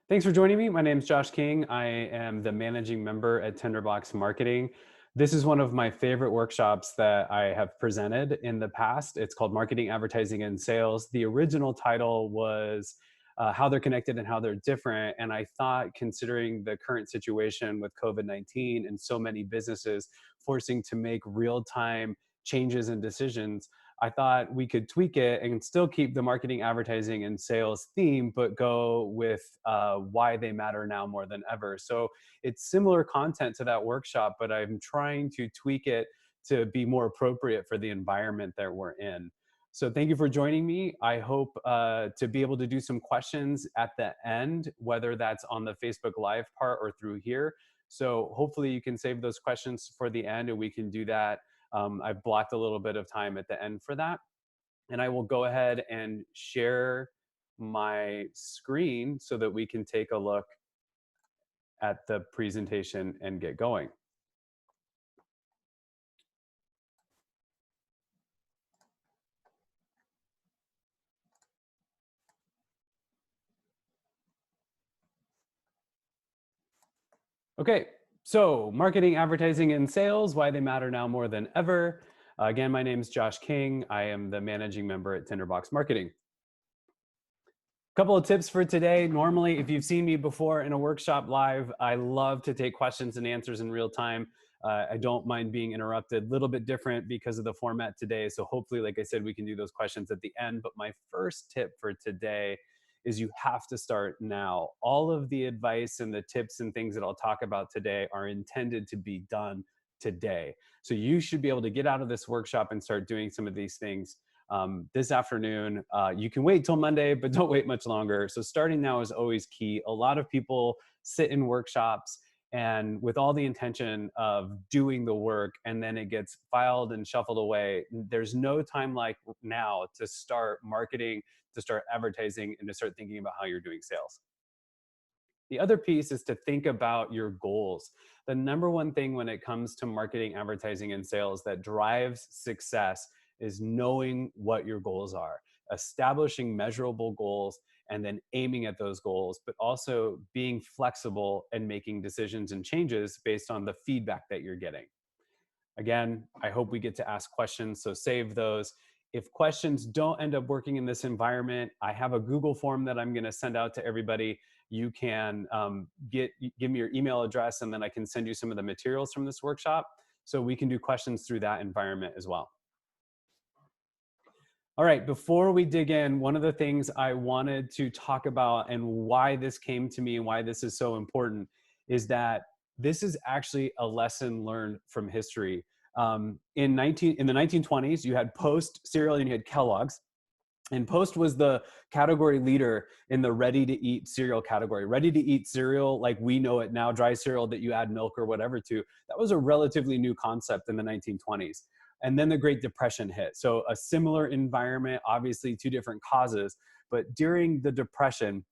Thanks for joining me. My name is Josh King. I am the managing member at Tinderbox Marketing. This is one of my favorite workshops that I have presented in the past. It's called Marketing, Advertising, and Sales. The original title was How They're Connected and How They're Different. And I thought, considering the current situation with COVID-19 and so many businesses forcing to make real time changes and decisions, I thought we could tweak it and still keep the marketing, advertising, and sales theme, but go with why they matter now more than ever. So it's similar content to that workshop, but I'm trying to tweak it to be more appropriate for the environment that we're in. So thank you for joining me. I hope to be able to do some questions at the end, whether that's on the Facebook Live part or through here. So hopefully you can save those questions for the end and we can do that. I've blocked a little bit of time at the end for that. And I will go ahead and share my screen so that we can take a look at the presentation and get going. Okay, so marketing, advertising, and sales, why they matter now more than ever. Again, my name is Josh King. I am the managing member at Tinderbox Marketing. Couple of tips for today. Normally, if you've seen me before in a workshop live, I love to take questions and answers in real time. I don't mind being interrupted. A little bit different because of the format today. So hopefully, like I said, we can do those questions at the end. But my first tip for today is you have to start now. All of the advice and the tips and things that I'll talk about today are intended to be done today. So you should be able to get out of this workshop and start doing some of these things this afternoon. You can wait till Monday, but don't wait much longer. So starting now is always key. A lot of people sit in workshops and with all the intention of doing the work, and then it gets filed and shuffled away. There's no time like now to start marketing, to start advertising, and to start thinking about how you're doing sales. The other piece is to think about your goals. The number one thing when it comes to marketing, advertising, and sales that drives success is knowing what your goals are, establishing measurable goals, and then aiming at those goals, but also being flexible and making decisions and changes based on the feedback that you're getting. Again, I hope we get to ask questions, so save those. If questions don't end up working in this environment, I have a Google form that I'm going to send out to everybody. You can give me your email address, and then I can send you some of the materials from this workshop. So we can do questions through that environment as well. All right, before we dig in, one of the things I wanted to talk about and why this came to me and why this is so important is that this is actually a lesson learned from history. In the 1920s, you had Post cereal and you had Kellogg's. And Post was the category leader in the ready-to-eat cereal category. Ready-to-eat cereal, like we know it now, dry cereal that you add milk or whatever to, that was a relatively new concept in the 1920s. And then the Great Depression hit. So a similar environment, obviously two different causes. But during the Depression,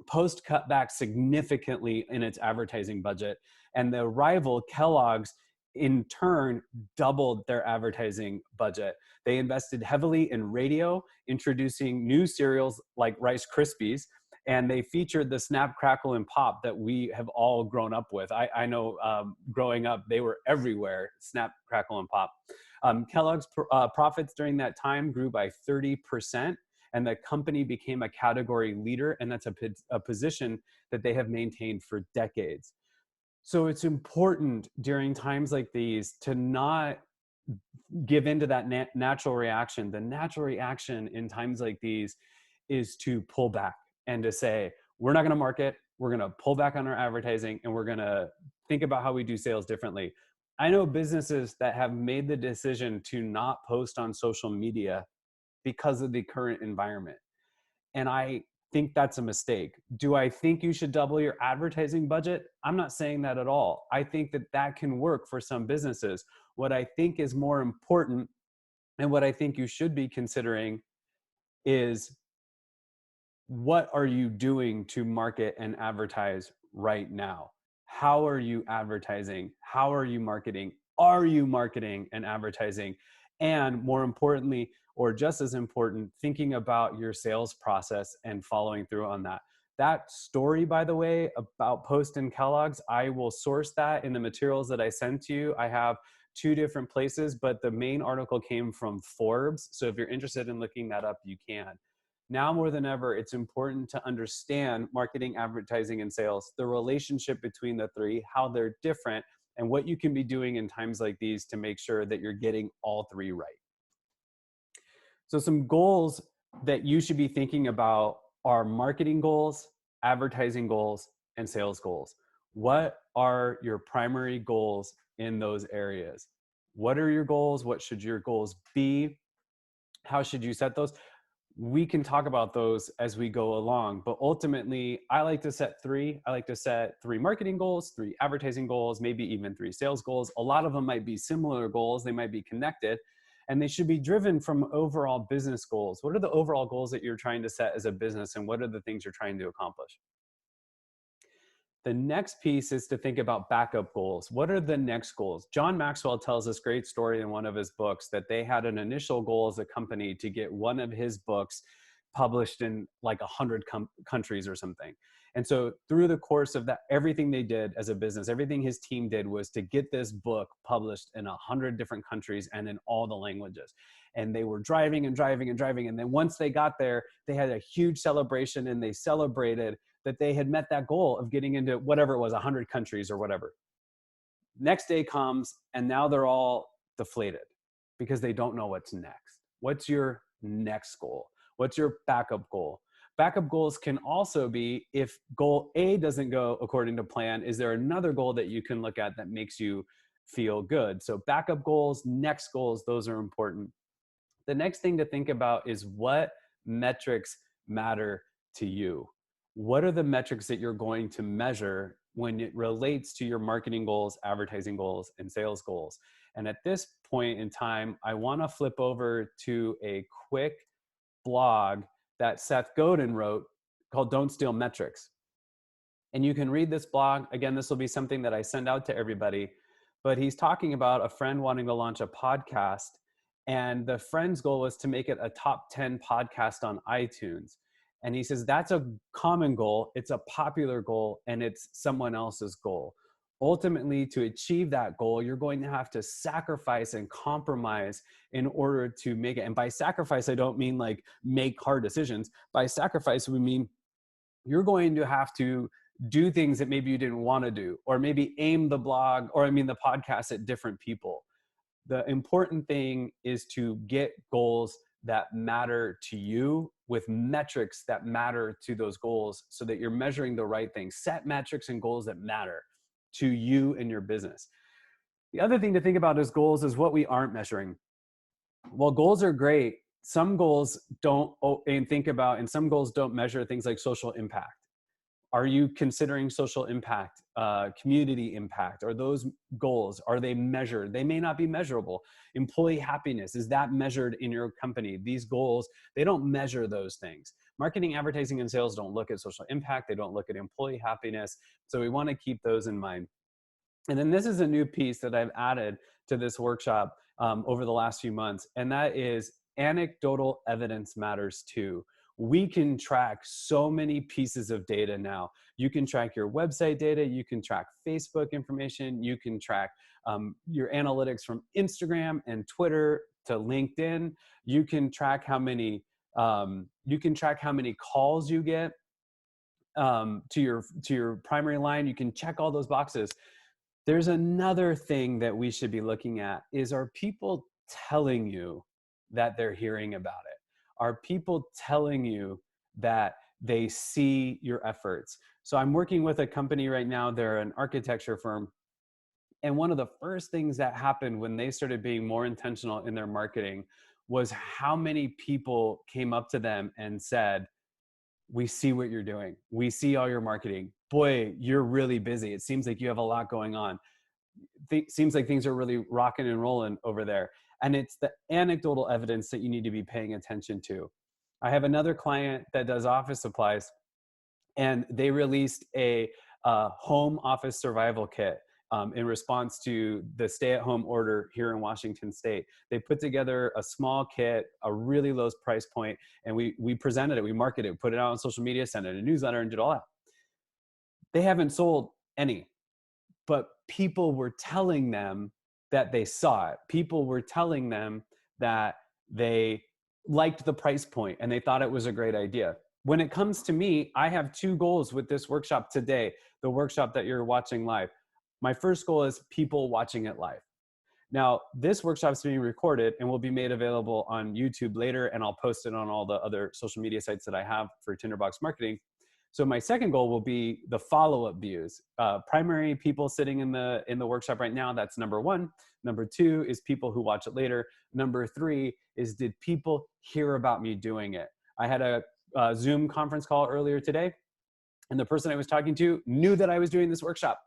Post cut back significantly in its advertising budget. And the rival, Kellogg's, in turn, doubled their advertising budget. They invested heavily in radio, introducing new cereals like Rice Krispies, and they featured the Snap, Crackle, and Pop that we have all grown up with. I know growing up, they were everywhere, Snap, Crackle, and Pop. Kellogg's profits during that time grew by 30%, and the company became a category leader, and that's a position that they have maintained for decades. So it's important during times like these to not give into that natural reaction. The natural reaction in times like these is to pull back and to say, we're not going to market, we're going to pull back on our advertising, and we're going to think about how we do sales differently. I know businesses that have made the decision to not post on social media because of the current environment. And I think that's a mistake. Do I think you should double your advertising budget? I'm not saying that at all. I think that that can work for some businesses. What I think is more important and what I think you should be considering is, what are you doing to market and advertise right now? How are you advertising? How are you marketing? Are you marketing and advertising? And more importantly, or just as important, thinking about your sales process and following through on that. That story, by the way, about Post and Kellogg's, I will source that in the materials that I send to you. I have two different places, but the main article came from Forbes. So if you're interested in looking that up, you can. Now more than ever, it's important to understand marketing, advertising, and sales, the relationship between the three, how they're different, and what you can be doing in times like these to make sure that you're getting all three right. So some goals that you should be thinking about are marketing goals, advertising goals, and sales goals. What are your primary goals in those areas? What are your goals? What should your goals be? How should you set those? We can talk about those as we go along, but ultimately I like to set three. I like to set three marketing goals, three advertising goals, maybe even three sales goals. A lot of them might be similar goals. They might be connected, and they should be driven from overall business goals. What are the overall goals that you're trying to set as a business, and what are the things you're trying to accomplish? The next piece is to think about backup goals. What are the next goals? John Maxwell tells this great story in one of his books that they had an initial goal as a company to get one of his books published in like 100 countries or something. And so through the course of that, everything they did as a business, everything his team did was to get this book published in 100 different countries and in all the languages. And they were driving and driving and driving. And then once they got there, they had a huge celebration and they celebrated that they had met that goal of getting into whatever it was, 100 countries or whatever. Next day comes and now they're all deflated because they don't know what's next. What's your next goal? What's your backup goal? Backup goals can also be, if goal A doesn't go according to plan, is there another goal that you can look at that makes you feel good? So backup goals, next goals, those are important. The next thing to think about is what metrics matter to you. What are the metrics that you're going to measure when it relates to your marketing goals, advertising goals, and sales goals? And at this point in time, I want to flip over to a quick blog that Seth Godin wrote called Don't Steal Metrics. And you can read this blog. Again, this will be something that I send out to everybody. But he's talking about a friend wanting to launch a podcast. And the friend's goal was to make it a top 10 podcast on iTunes. And he says that's a common goal, it's a popular goal, and it's someone else's goal. Ultimately, to achieve that goal, you're going to have to sacrifice and compromise in order to make it. And by sacrifice, I don't mean like make hard decisions. By sacrifice, we mean you're going to have to do things that maybe you didn't want to do, or maybe aim the podcast at different people. The important thing is to get goals that matter to you with metrics that matter to those goals so that you're measuring the right things. Set metrics and goals that matter to you and your business. The other thing to think about is goals is what we aren't measuring. While goals are great, some goals don't and some goals don't measure things like social impact. Are you considering social impact, community impact? Are those goals, are they measured? They may not be measurable. Employee happiness, is that measured in your company? These goals, they don't measure those things. Marketing, advertising, and sales don't look at social impact. They don't look at employee happiness. So we want to keep those in mind. And then this is a new piece that I've added to this workshop over the last few months, and that is anecdotal evidence matters too. We can track so many pieces of data now. You can track your website data, you can track Facebook information, you can track your analytics from Instagram and Twitter to LinkedIn. You can track how many calls you get to your primary line. You can check all those boxes. There's another thing that we should be looking at is, are people telling you that they're hearing about it? Are people telling you that they see your efforts? So I'm working with a company right now. They're an architecture firm. And one of the first things that happened when they started being more intentional in their marketing was how many people came up to them and said, we see what you're doing. We see all your marketing. Boy, you're really busy. It seems like you have a lot going on. Seems like things are really rocking and rolling over there. And it's the anecdotal evidence that you need to be paying attention to. I have another client that does office supplies, and they released a home office survival kit. in response to the stay-at-home order here in Washington State. They put together a small kit, a really low price point, and we presented it, we marketed it, put it out on social media, sent it a newsletter, and did all that. They haven't sold any, but people were telling them that they saw it. People were telling them that they liked the price point and they thought it was a great idea. When it comes to me, I have two goals with this workshop today, the workshop that you're watching live. My first goal is people watching it live. Now, this workshop is being recorded and will be made available on YouTube later, and I'll post it on all the other social media sites that I have for Tinderbox Marketing. So my second goal will be the follow-up views. Primary people sitting in the workshop right now, that's number one. Number two is people who watch it later. Number three is, did people hear about me doing it? I had a Zoom conference call earlier today, and the person I was talking to knew that I was doing this workshop,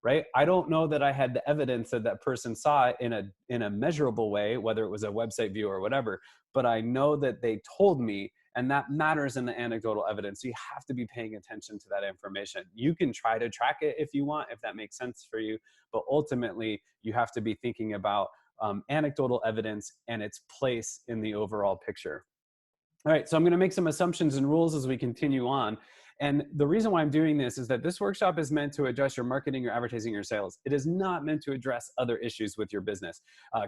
right? I don't know that I had the evidence that that person saw it in a measurable way, whether it was a website view or whatever, but I know that they told me, and that matters in the anecdotal evidence. So you have to be paying attention to that information. You can try to track it if you want, if that makes sense for you, but ultimately you have to be thinking about anecdotal evidence and its place in the overall picture. All right, so I'm going to make some assumptions and rules as we continue on. And the reason why I'm doing this is that this workshop is meant to address your marketing, your advertising, your sales. It is not meant to address other issues with your business,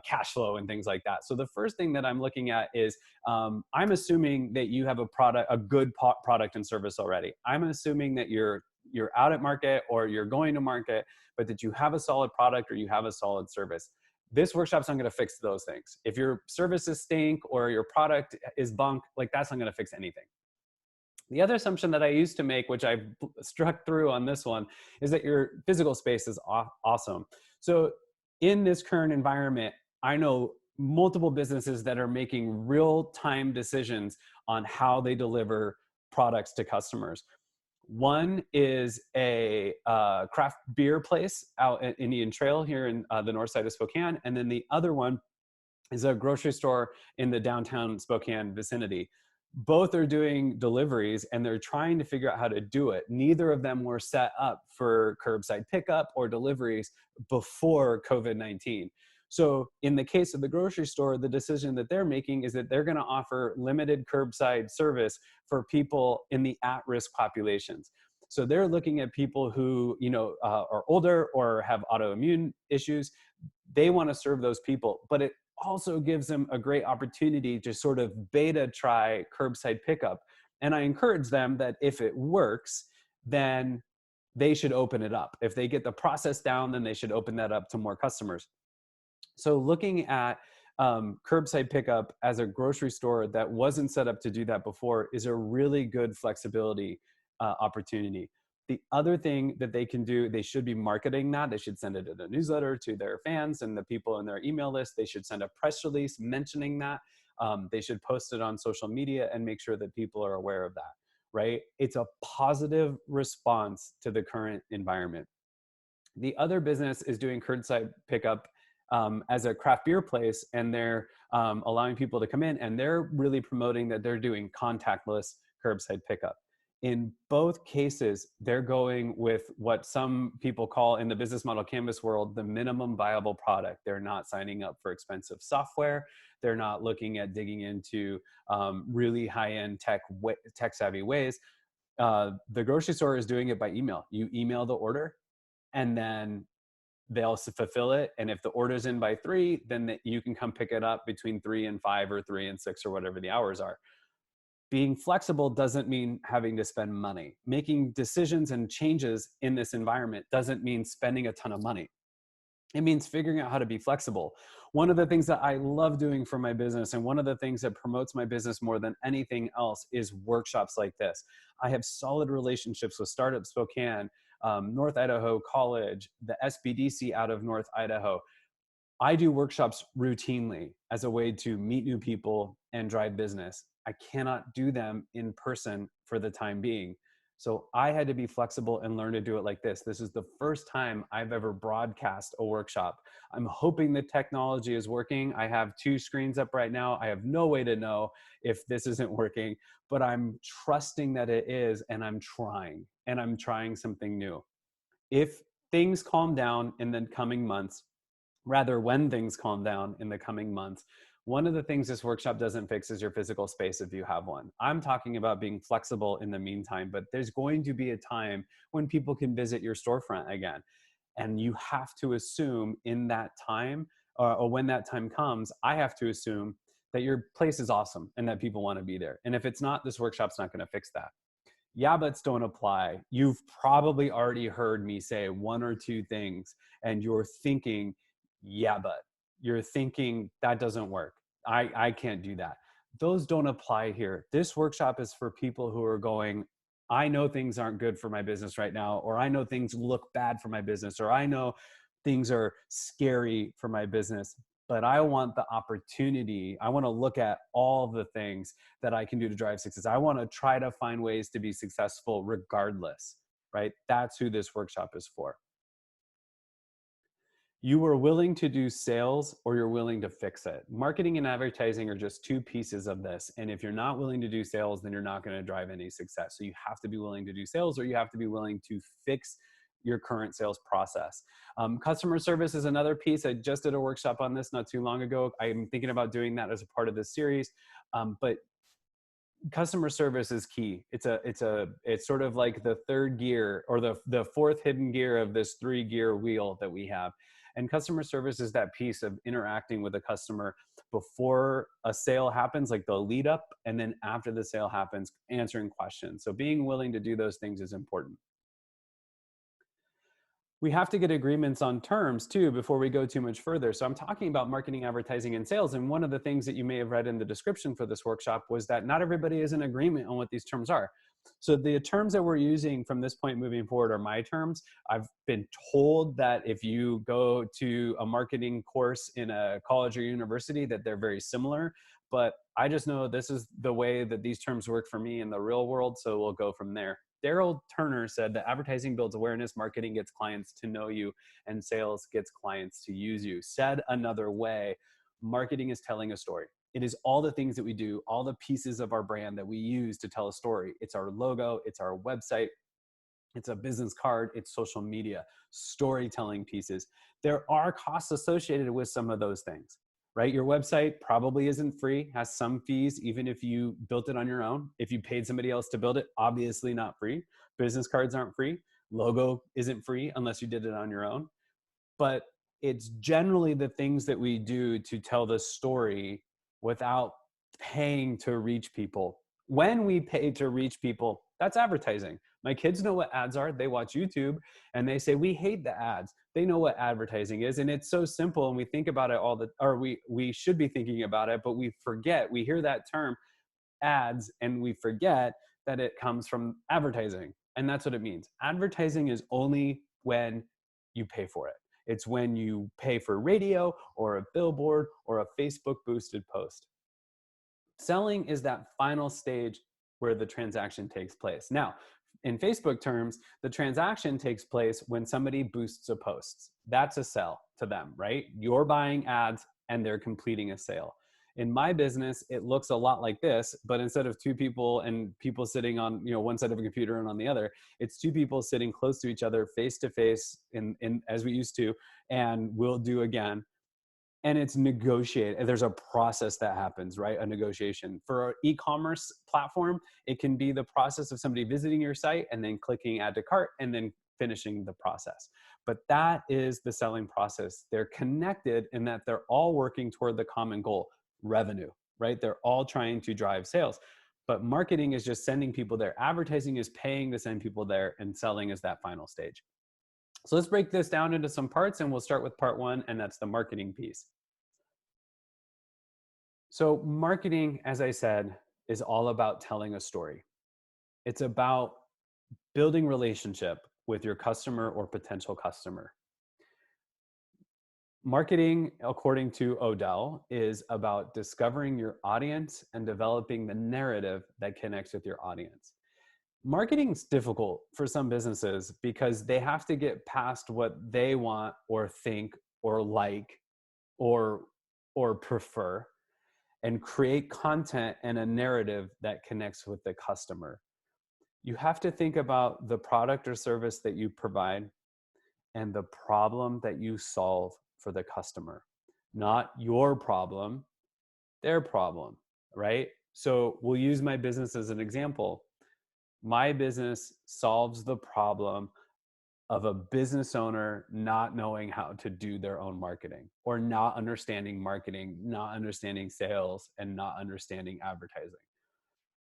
cash flow and things like that. So the first thing that I'm looking at is I'm assuming that you have a good product and service already. I'm assuming that you're out at market or you're going to market, but that you have a solid product or you have a solid service. This workshop's not going to fix those things. If your services stink or your product is bunk, like that's not going to fix anything. The other assumption that I used to make, which I've struck through on this one, is that your physical space is awesome. So in this current environment, I know multiple businesses that are making real-time decisions on how they deliver products to customers. One is a craft beer place out at Indian Trail here in the north side of Spokane. And then the other one is a grocery store in the downtown Spokane vicinity. Both are doing deliveries and they're trying to figure out how to do it. Neither of them were set up for curbside pickup or deliveries before COVID-19. So in the case of the grocery store, the decision that they're making is that they're going to offer limited curbside service for people in the at-risk populations. So they're looking at people who, are older or have autoimmune issues. They want to serve those people, but it also gives them a great opportunity to sort of beta try curbside pickup. And I encourage them that if it works, then they should open it up. If they get the process down, then they should open that up to more customers. So looking at curbside pickup as a grocery store that wasn't set up to do that before is a really good flexibility opportunity. The other thing that they can do, they should be marketing that. They should send it in a newsletter to their fans and the people in their email list. They should send a press release mentioning that. They should post it on social media and make sure that people are aware of that, right? It's a positive response to the current environment. The other business is doing curbside pickup as a craft beer place, and they're allowing people to come in, and they're really promoting that they're doing contactless curbside pickup. In both cases, they're going with what some people call in the business model canvas world, the minimum viable product. They're not signing up for expensive software. They're not looking at digging into really high-end tech savvy ways. The grocery store is doing it by email. You email the order, and then they'll fulfill it. And if the order's in by 3, then you can come pick it up between 3 and 5 or 3 and 6 or whatever the hours are. Being flexible doesn't mean having to spend money. Making decisions and changes in this environment doesn't mean spending a ton of money. It means figuring out how to be flexible. One of the things that I love doing for my business, and one of the things that promotes my business more than anything else, is workshops like this. I have solid relationships with Startup Spokane, North Idaho College, the SBDC out of North Idaho. I do workshops routinely as a way to meet new people and drive business. I cannot do them in person for the time being. So I had to be flexible and learn to do it like this. This is the first time I've ever broadcast a workshop. I'm hoping the technology is working. I have 2 screens up right now. I have no way to know if this isn't working, but I'm trusting that it is, and I'm trying something new. If things calm down in the coming months, rather when things calm down in the coming months, one of the things this workshop doesn't fix is your physical space if you have one. I'm talking about being flexible in the meantime, but there's going to be a time when people can visit your storefront again. And you have to assume in that time, or when that time comes, I have to assume that your place is awesome and that people want to be there. And if it's not, this workshop's not going to fix that. Yeah buts don't apply. You've probably already heard me say one or two things and you're thinking, yeah, but you're thinking that doesn't work. I can't do that. Those don't apply here. This workshop is for people who are going, I know things aren't good for my business right now, or I know things look bad for my business, or I know things are scary for my business, but I want the opportunity. I want to look at all the things that I can do to drive success. I want to try to find ways to be successful regardless, right? That's who this workshop is for. You are willing to do sales or you're willing to fix it. Marketing and advertising are just two pieces of this. And if you're not willing to do sales, then you're not going to drive any success. So you have to be willing to do sales or you have to be willing to fix your current sales process. Customer service is another piece. I just did a workshop on this not too long ago. I'm thinking about doing that as a part of this series. But customer service is key. It's sort of like the third gear or the fourth hidden gear of this 3-gear wheel that we have. And customer service is that piece of interacting with a customer before a sale happens, like the lead up, and then after the sale happens, answering questions. So being willing to do those things is important. We have to get agreements on terms too before we go too much further. So I'm talking about marketing, advertising, and sales. And one of the things that you may have read in the description for this workshop was that not everybody is in agreement on what these terms are. So the terms that we're using from this point moving forward are my terms. I've been told that if you go to a marketing course in a college or university that they're very similar, but I just know this is the way that these terms work for me in the real world. So we'll go from there. Daryl Turner said that advertising builds awareness, marketing gets clients to know you, and sales gets clients to use you. Said another way, marketing is telling a story. It is all the things that we do, all the pieces of our brand that we use to tell a story. It's our logo, it's our website, it's a business card, it's social media, storytelling pieces. There are costs associated with some of those things, right? Your website probably isn't free, has some fees, even if you built it on your own. If you paid somebody else to build it, obviously not free. Business cards aren't free. Logo isn't free unless you did it on your own. But it's generally the things that we do to tell the story without paying to reach people. When we pay to reach people, that's advertising. My kids know what ads are. They watch YouTube and they say, we hate the ads. They know what advertising is. And it's so simple. And we think about it or we should be thinking about it, but we forget. We hear that term ads and we forget that it comes from advertising. And that's what it means. Advertising is only when you pay for it. It's when you pay for radio or a billboard or a Facebook boosted post. Selling is that final stage where the transaction takes place. Now, in Facebook terms, the transaction takes place when somebody boosts a post. That's a sell to them, right? You're buying ads and they're completing a sale. In my business, it looks a lot like this, but instead of two people and people sitting on one side of a computer and on the other, it's two people sitting close to each other, face to face, as we used to, and we'll do again. And it's negotiate. There's a process that happens, right? A negotiation. For an e-commerce platform, it can be the process of somebody visiting your site and then clicking add to cart and then finishing the process. But that is the selling process. They're connected in that they're all working toward the common goal, revenue, right? They're all trying to drive sales. But marketing is just sending people there. Advertising is paying to send people there, and selling is that final stage. So let's break this down into some parts, and we'll start with part one, and that's the marketing piece. So marketing, as I said, is all about telling a story. It's about building relationship with your customer or potential customer. Marketing, according to Odell, is about discovering your audience and developing the narrative that connects with your audience. Marketing is difficult for some businesses because they have to get past what they want or think or like or prefer, and create content and a narrative that connects with the customer. You have to think about the product or service that you provide and the problem that you solve for the customer, not your problem, their problem, right? So we'll use my business as an example. My business solves the problem of a business owner not knowing how to do their own marketing, or not understanding marketing, not understanding sales, and not understanding advertising.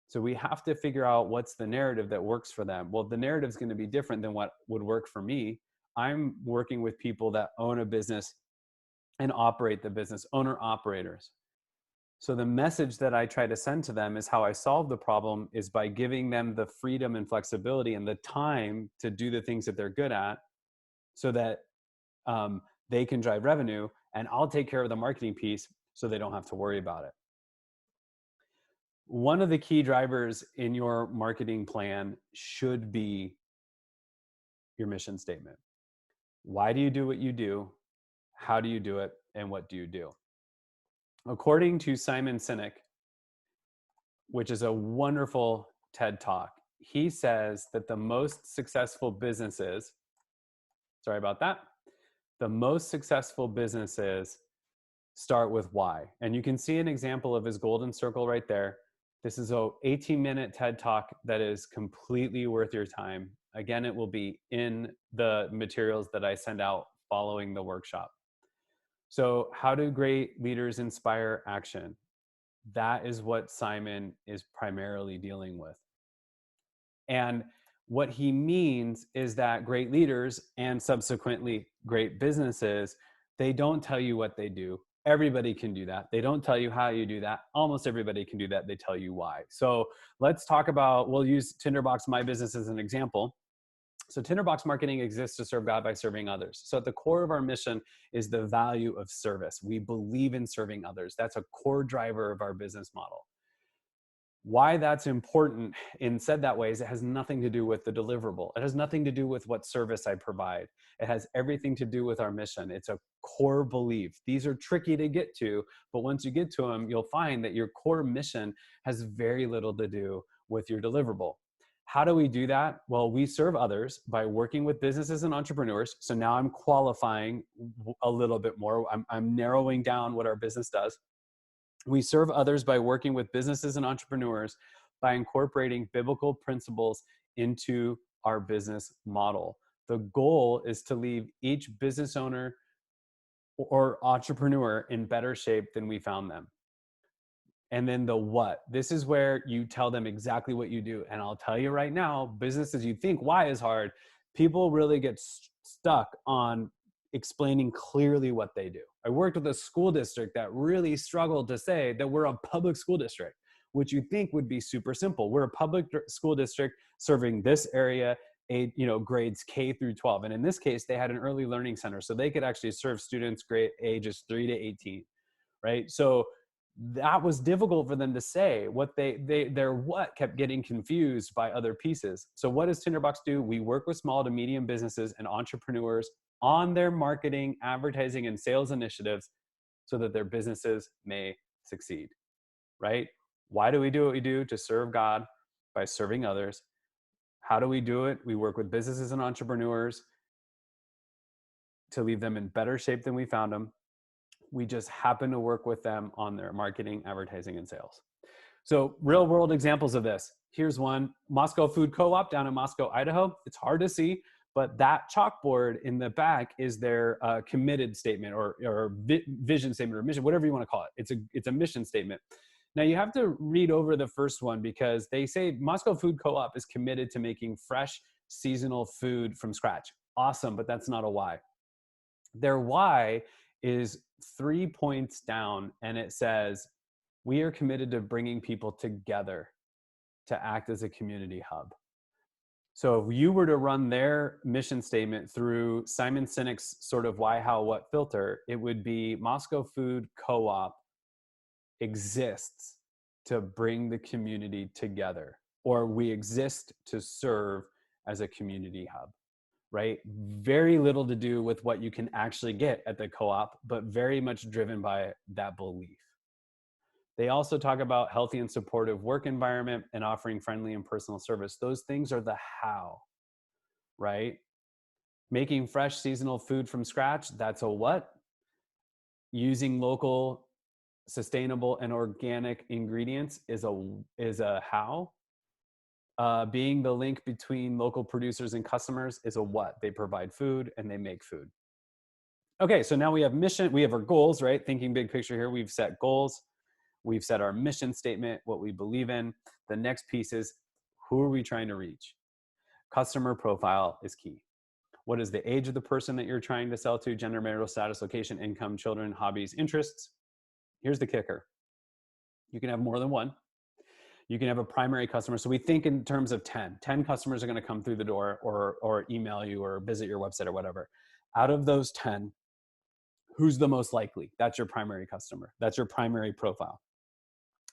So we have to figure out what's the narrative that works for them. Well, the narrative is going to be different than what would work for me. I'm working with people that own a business and operate the business, owner operators. So the message that I try to send to them is how I solve the problem is by giving them the freedom and flexibility and the time to do the things that they're good at, so that they can drive revenue, and I'll take care of the marketing piece so they don't have to worry about it. One of the key drivers in your marketing plan should be your mission statement. Why do you do what you do? How do you do it? And what do you do? According to Simon Sinek, which is a wonderful TED Talk, he says that the most successful businesses, sorry about that, the most successful businesses start with why. And you can see an example of his golden circle right there. This is a 18-minute TED Talk that is completely worth your time. Again, it will be in the materials that I send out following the workshop. So how do great leaders inspire action? That is what Simon is primarily dealing with. And what he means is that great leaders, and subsequently great businesses, they don't tell you what they do. Everybody can do that. They don't tell you how you do that. Almost everybody can do that. They tell you why. So let's talk about, we'll use Tinderbox My Business as an example. So Tinderbox Marketing exists to serve God by serving others. So at the core of our mission is the value of service. We believe in serving others. That's a core driver of our business model. Why that's important in said that way is it has nothing to do with the deliverable. It has nothing to do with what service I provide. It has everything to do with our mission. It's a core belief. These are tricky to get to, but once you get to them, you'll find that your core mission has very little to do with your deliverable. How do we do that? Well, we serve others by working with businesses and entrepreneurs. So now I'm qualifying a little bit more. I'm narrowing down what our business does. We serve others by working with businesses and entrepreneurs by incorporating biblical principles into our business model. The goal is to leave each business owner or entrepreneur in better shape than we found them. And then the what. This is where you tell them exactly what you do. And I'll tell you right now, businesses, you think why is hard, people really get stuck on explaining clearly what they do. I worked with a school district that really struggled to say that we're a public school district, which you think would be super simple. We're a public school district serving this area, grades K through 12. And in this case, they had an early learning center, so they could actually serve students grade ages 3 to 18, right? So that was difficult for them to say. What their what kept getting confused by other pieces. So what does Tinderbox do? We work with small to medium businesses and entrepreneurs on their marketing, advertising, and sales initiatives so that their businesses may succeed, right? Why do we do what we do? To serve God by serving others. How do we do it? We work with businesses and entrepreneurs to leave them in better shape than we found them. We just happen to work with them on their marketing, advertising, and sales. So real world examples of this. Here's one, Moscow Food Co-op down in Moscow, Idaho. It's hard to see, but that chalkboard in the back is their committed statement or vision statement or mission, whatever you want to call it. It's a mission statement. Now you have to read over the first one because they say Moscow Food Co-op is committed to making fresh seasonal food from scratch. Awesome, but that's not a why. Their why is 3 points down, and it says, we are committed to bringing people together to act as a community hub. So if you were to run their mission statement through Simon Sinek's sort of why, how, what filter, it would be Moscow Food Co-op exists to bring the community together, or we exist to serve as a community hub. Right? Very little to do with what you can actually get at the co-op, but very much driven by that belief. They also talk about healthy and supportive work environment and offering friendly and personal service. Those things are the how, right? Making fresh seasonal food from scratch, that's a what? Using local, sustainable, and organic ingredients is a how. Being the link between local producers and customers is a what? They provide food and they make food. Okay, so now we have mission, we have our goals, right? Thinking big picture here, we've set goals, we've set our mission statement, what we believe in. The next piece is, who are we trying to reach? Customer profile is key. What is the age of the person that you're trying to sell to? Gender, marital status, location, income, children, hobbies, interests. Here's the kicker. You can have more than one. You can have a primary customer. So we think in terms of 10. 10 customers are going to come through the door or email you or visit your website or whatever. Out of those 10, who's the most likely? That's your primary customer. That's your primary profile.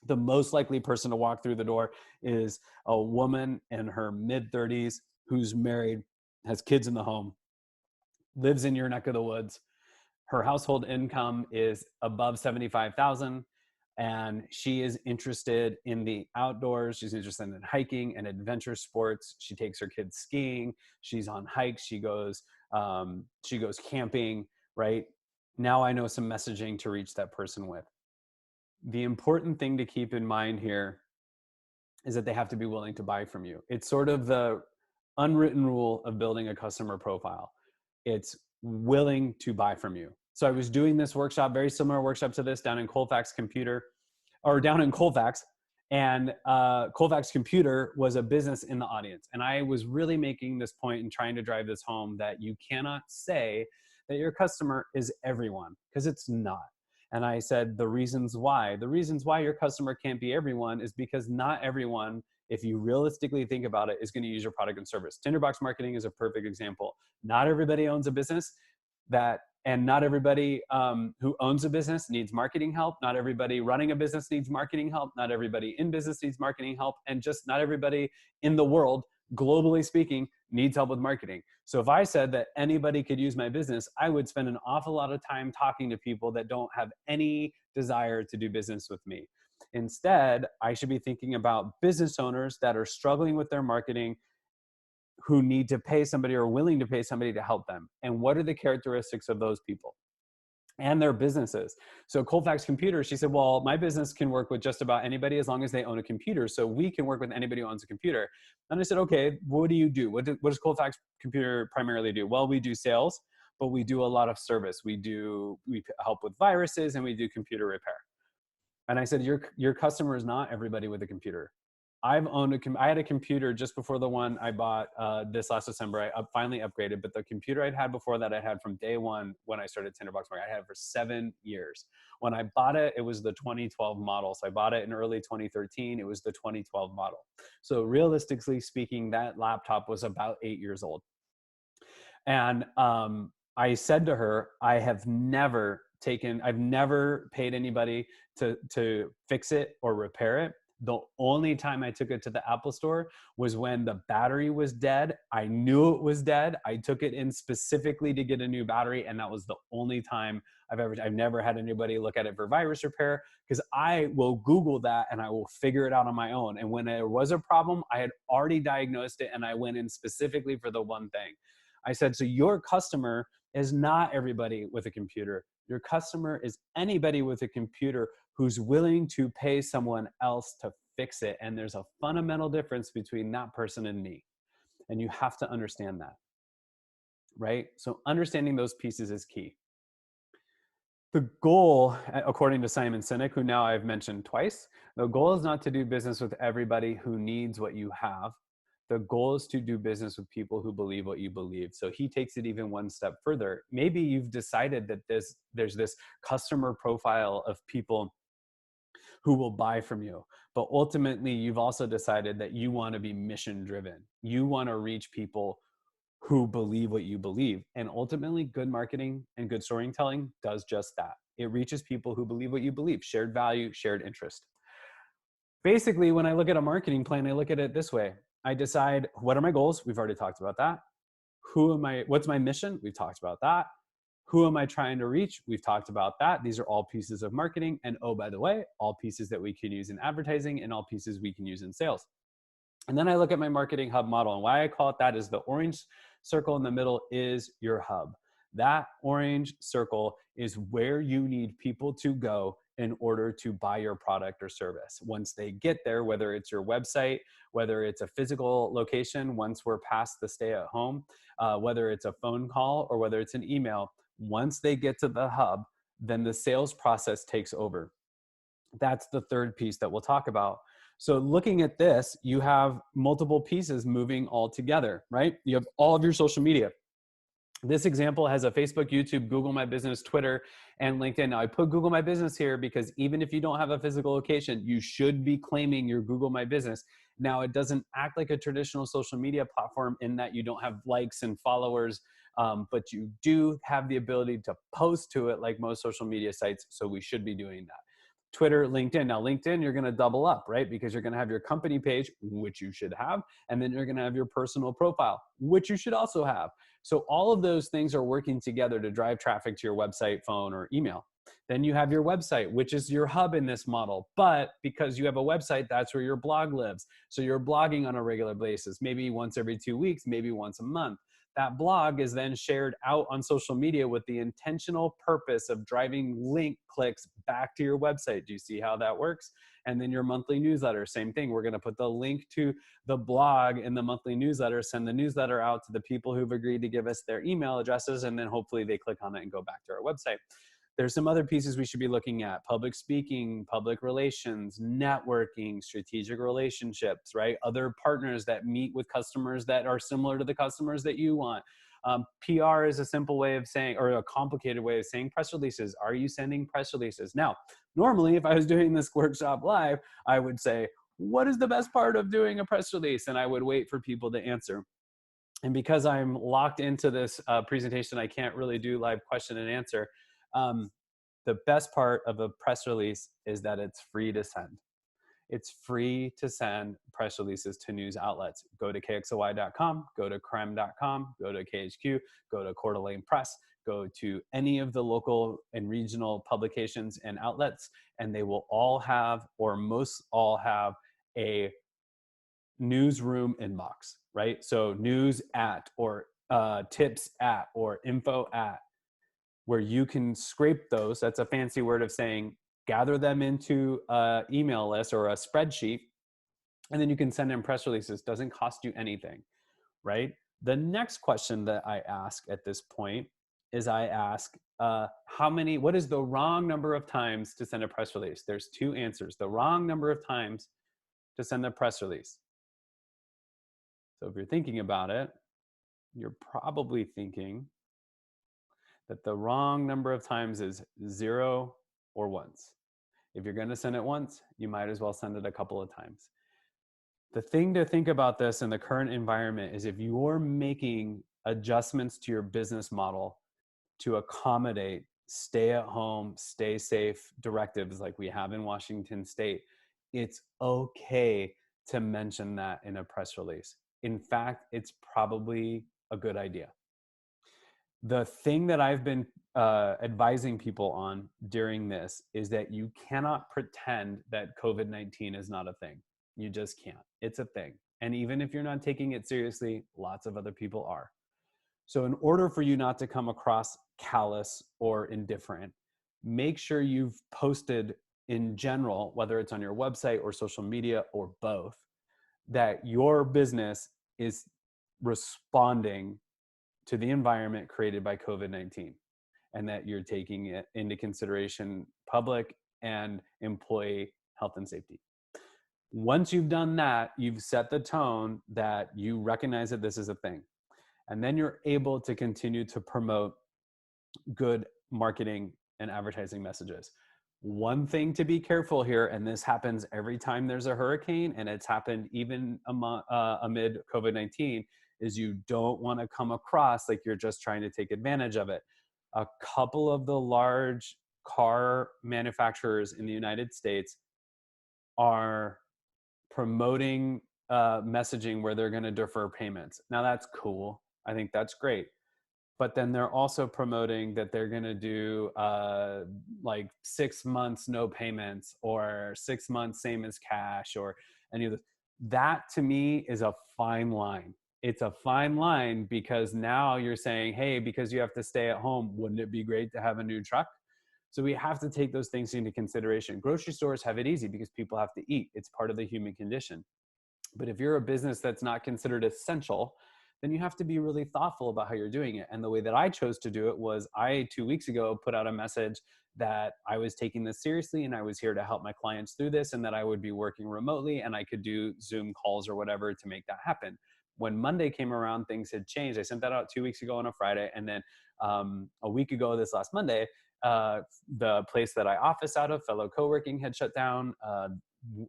The most likely person to walk through the door is a woman in her mid-30s who's married, has kids in the home, lives in your neck of the woods. Her household income is above 75,000, and she is interested in the outdoors. She's interested in hiking and adventure sports. She takes her kids skiing. She's on hikes. She goes camping, right? Now I know some messaging to reach that person with. The important thing to keep in mind here is that they have to be willing to buy from you. It's sort of the unwritten rule of building a customer profile. It's willing to buy from you. So I was doing this workshop, very similar workshop to this, down in Colfax and Colfax Computer was a business in the audience. And I was really making this point and trying to drive this home that you cannot say that your customer is everyone, because it's not. And I said the reasons why your customer can't be everyone is because not everyone, if you realistically think about it, is going to use your product and service. Tinderbox Marketing is a perfect example. Not everybody owns a business and not everybody who owns a business needs marketing help. Not everybody running a business needs marketing help. Not everybody in business needs marketing help. And just not everybody in the world, globally speaking, needs help with marketing. So if I said that anybody could use my business, I would spend an awful lot of time talking to people that don't have any desire to do business with me. Instead, I should be thinking about business owners that are struggling with their marketing, who need to pay somebody or willing to pay somebody to help them. And what are the characteristics of those people and their businesses? So Colfax Computer, she said, well, my business can work with just about anybody as long as they own a computer. So we can work with anybody who owns a computer. And I said, okay, what do you do? What does Colfax Computer primarily do? Well, we do sales, but we do a lot of service. We help with viruses and we do computer repair. And I said, your customer is not everybody with a computer. I had a computer just before the one I bought this last December. I finally upgraded, but the computer I'd had before that, I had from day one when I started Tinderbox Marketing. I had it for 7 years. When I bought it, it was the 2012 model. So I bought it in early 2013. It was the 2012 model. So realistically speaking, that laptop was about 8 years old. And I said to her, I've never paid anybody to fix it or repair it. The only time I took it to the Apple store was when the battery was dead. I knew it was dead. I took it in specifically to get a new battery. And that was the only time I've never had anybody look at it for virus repair, because I will Google that and I will figure it out on my own. And when there was a problem, I had already diagnosed it and I went in specifically for the one thing. I said, so your customer is not everybody with a computer. Your customer is anybody with a computer who's willing to pay someone else to fix it. And there's a fundamental difference between that person and me. And you have to understand that, right? So understanding those pieces is key. The goal, according to Simon Sinek, who now I've mentioned twice, the goal is not to do business with everybody who needs what you have. The goal is to do business with people who believe what you believe. So he takes it even one step further. Maybe you've decided that there's this customer profile of people who will buy from you, but ultimately you've also decided that you want to be mission driven. You want to reach people who believe what you believe. And ultimately, good marketing and good storytelling does just that. It reaches people who believe what you believe: shared value, shared interest. Basically, when I look at a marketing plan, I look at it this way. I decide, what are my goals? We've already talked about that. What's my mission? We've talked about that. Who am I trying to reach? We've talked about that. These are all pieces of marketing. And oh, by the way, all pieces that we can use in advertising and all pieces we can use in sales. And then I look at my marketing hub model, and why I call it that is the orange circle in the middle is your hub. That orange circle is where you need people to go in order to buy your product or service. Once they get there, whether it's your website, whether it's a physical location, once we're past the stay at home, whether it's a phone call or whether it's an email, once they get to the hub, then the sales process takes over. That's the third piece that we'll talk about. So looking at this, you have multiple pieces moving all together, right? You have all of your social media. This example has a Facebook, YouTube, Google My Business, Twitter, and LinkedIn. Now I put Google My Business here because even if you don't have a physical location, you should be claiming your Google My Business. Now it doesn't act like a traditional social media platform in that you don't have likes and followers, but you do have the ability to post to it like most social media sites. So we should be doing that. Twitter, LinkedIn. Now, LinkedIn, you're going to double up, right? Because you're going to have your company page, which you should have, and then you're going to have your personal profile, which you should also have. So all of those things are working together to drive traffic to your website, phone, or email. Then you have your website, which is your hub in this model. But because you have a website, that's where your blog lives. So you're blogging on a regular basis, maybe once every 2 weeks, maybe once a month. That blog is then shared out on social media with the intentional purpose of driving link clicks back to your website. Do you see how that works? And then your monthly newsletter, same thing. We're going to put the link to the blog in the monthly newsletter, send the newsletter out to the people who've agreed to give us their email addresses, and then hopefully they click on it and go back to our website. There's some other pieces we should be looking at: public speaking, public relations, networking, strategic relationships, right? Other partners that meet with customers that are similar to the customers that you want. PR is a simple way of saying, or a complicated way of saying press releases. Are you sending press releases? Now, normally if I was doing this workshop live, I would say, what is the best part of doing a press release? And I would wait for people to answer. And because I'm locked into this presentation, I can't really do live question and answer. The best part of a press release is that it's free to send. It's free to send press releases to news outlets. Go to kxoy.com, go to creme.com, go to KHQ, go to Coeur d'Alene Press, go to any of the local and regional publications and outlets, and they will all have, or most all have, a newsroom inbox, right? So news at, or tips at, or info at, where you can scrape those. That's a fancy word of saying gather them into an email list or a spreadsheet, and then you can send in press releases. Doesn't cost you anything, right? The next question that I ask at this point is I ask, what is the wrong number of times to send a press release? There's two answers. The wrong number of times to send a press release. So if you're thinking about it, you're probably thinking that the wrong number of times is 0 or once. If you're going to send it once, you might as well send it a couple of times. The thing to think about this in the current environment is if you're making adjustments to your business model to accommodate stay at home, stay safe directives like we have in Washington State, it's okay to mention that in a press release. In fact, it's probably a good idea. The thing that I've been advising people on during this is that you cannot pretend that COVID-19 is not a thing. You just can't. It's a thing. And even if you're not taking it seriously, lots of other people are. So in order for you not to come across callous or indifferent, make sure you've posted in general, whether it's on your website or social media or both, that your business is responding to the environment created by COVID-19, and that you're taking it into consideration, public and employee health and safety. Once you've done that, you've set the tone that you recognize that this is a thing. And then you're able to continue to promote good marketing and advertising messages. One thing to be careful here, and this happens every time there's a hurricane, and it's happened even amid COVID-19, is you don't want to come across like you're just trying to take advantage of it. A couple of the large car manufacturers in the United States are promoting messaging where they're going to defer payments. Now that's cool. I think that's great. But then they're also promoting that they're going to do like 6 months no payments, or 6 months same as cash, or any of this. That to me is a fine line. it's a fine line, because now you're saying, hey, because you have to stay at home, wouldn't it be great to have a new truck? So we have to take those things into consideration. Grocery stores have it easy because people have to eat. It's part of the human condition. But if you're a business that's not considered essential, then you have to be really thoughtful about how you're doing it. And the way that I chose to do it was, I 2 weeks ago put out a message that I was taking this seriously and I was here to help my clients through this, and that I would be working remotely and I could do Zoom calls or whatever to make that happen. When Monday came around, things had changed. I sent that out 2 weeks ago on a Friday. And then a week ago, this last Monday, the place that I office out of, fellow co-working, had shut down.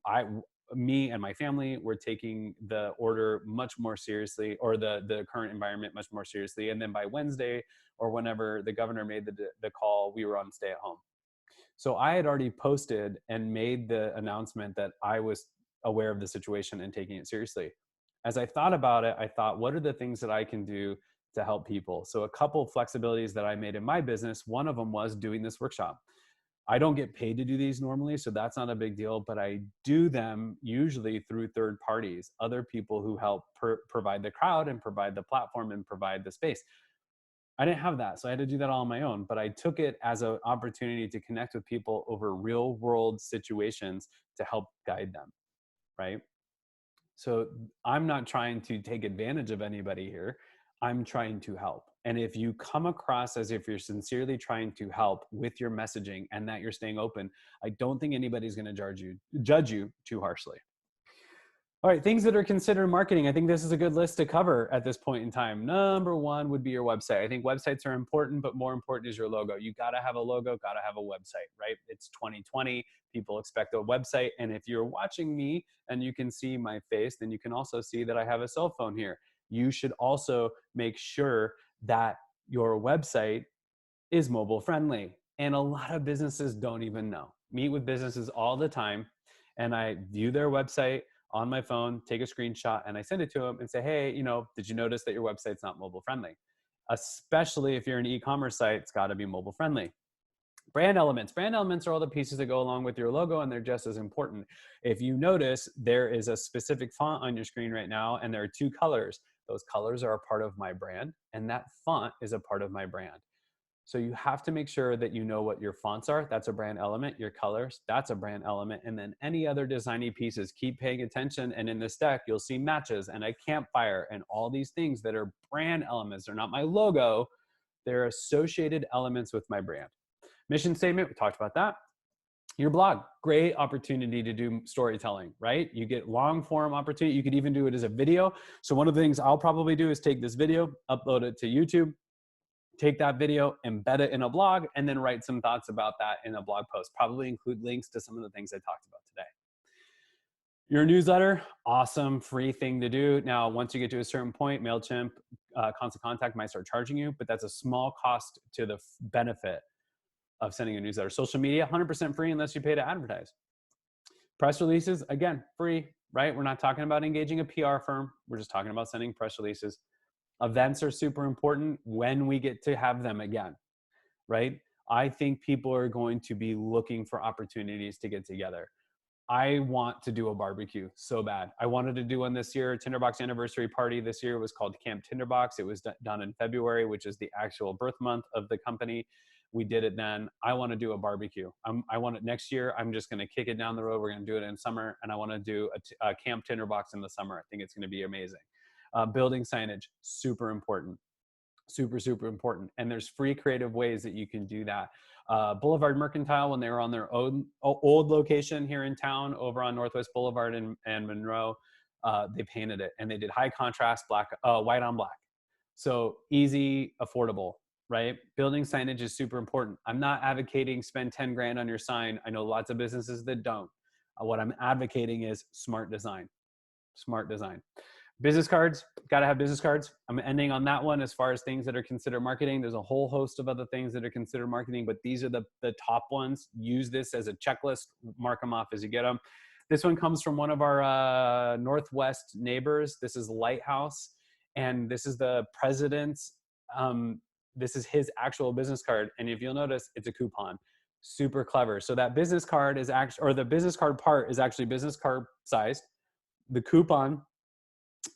I Me and my family were taking the order much more seriously, or the current environment much more seriously. And then by Wednesday, or whenever the governor made the call, we were on stay at home. So I had already posted and made the announcement that I was aware of the situation and taking it seriously. As I thought about it, I thought, what are the things that I can do to help people? So a couple of flexibilities that I made in my business, one of them was doing this workshop. I don't get paid to do these normally, so that's not a big deal, but I do them usually through third parties, other people who help provide the crowd and provide the platform and provide the space. I didn't have that, so I had to do that all on my own, but I took it as an opportunity to connect with people over real world situations to help guide them, right? So I'm not trying to take advantage of anybody here. I'm trying to help. And if you come across as if you're sincerely trying to help with your messaging and that you're staying open, I don't think anybody's going to judge you too harshly. All right, things that are considered marketing. I think this is a good list to cover at this point in time. Number one would be your website. I think websites are important, but more important is your logo. You got to have a logo, got to have a website, right? It's 2020. People expect a website. And if you're watching me and you can see my face, then you can also see that I have a cell phone here. You should also make sure that your website is mobile friendly. And a lot of businesses don't even know. Meet with businesses all the time, and I view their website on my phone, take a screenshot, and I send it to them and say, hey, did you notice that your website's not mobile friendly? Especially if you're an e-commerce site, it's got to be mobile friendly. Brand elements. Brand elements are all the pieces that go along with your logo, and they're just as important. If you notice, there is a specific font on your screen right now, and there are two colors. Those colors are a part of my brand, and that font is a part of my brand. So you have to make sure that you know what your fonts are. That's a brand element. Your colors, that's a brand element. And then any other designy pieces, keep paying attention. And in this deck, you'll see matches and a campfire and all these things that are brand elements. They're not my logo. They're associated elements with my brand. Mission statement, we talked about that. Your blog, great opportunity to do storytelling, right? You get long form opportunity. You could even do it as a video. So one of the things I'll probably do is take this video, upload it to YouTube, take that video, embed it in a blog, and then write some thoughts about that in a blog post. Probably include links to some of the things I talked about today. Your newsletter, awesome, free thing to do. Now, once you get to a certain point, MailChimp, Constant Contact might start charging you, but that's a small cost to the benefit of sending a newsletter. Social media, 100% free unless you pay to advertise. Press releases, again, free, right? We're not talking about engaging a PR firm. We're just talking about sending press releases. Events are super important when we get to have them again, right? I think people are going to be looking for opportunities to get together. I want to do a barbecue so bad. I wanted to do one this year. Tinderbox anniversary party this year was called Camp Tinderbox. It was done in February, which is the actual birth month of the company. We did it then. I want to do a barbecue. I want it next year. I'm just going to kick it down the road. We're going to do it in summer, and I want to do a Camp Tinderbox in the summer. I think it's going to be amazing. Building signage, super important. Super, super important. And there's free creative ways that you can do that. Boulevard Mercantile, when they were on their old location here in town over on Northwest Boulevard and Monroe, they painted it and they did high contrast white on black. So easy, affordable, right? Building signage is super important. I'm not advocating spend 10 grand on your sign. I know lots of businesses that don't. What I'm advocating is smart design. Smart design. Business cards, got to have business cards. I'm ending on that one as far as things that are considered marketing. There's a whole host of other things that are considered marketing, but these are the top ones. Use this as a checklist, mark them off as you get them. This one comes from one of our Northwest neighbors. This is Lighthouse, and this is the president's, this is his actual business card. And if you'll notice, it's a coupon. Super clever. So that business card is actually, or the business card part is actually business card sized. The coupon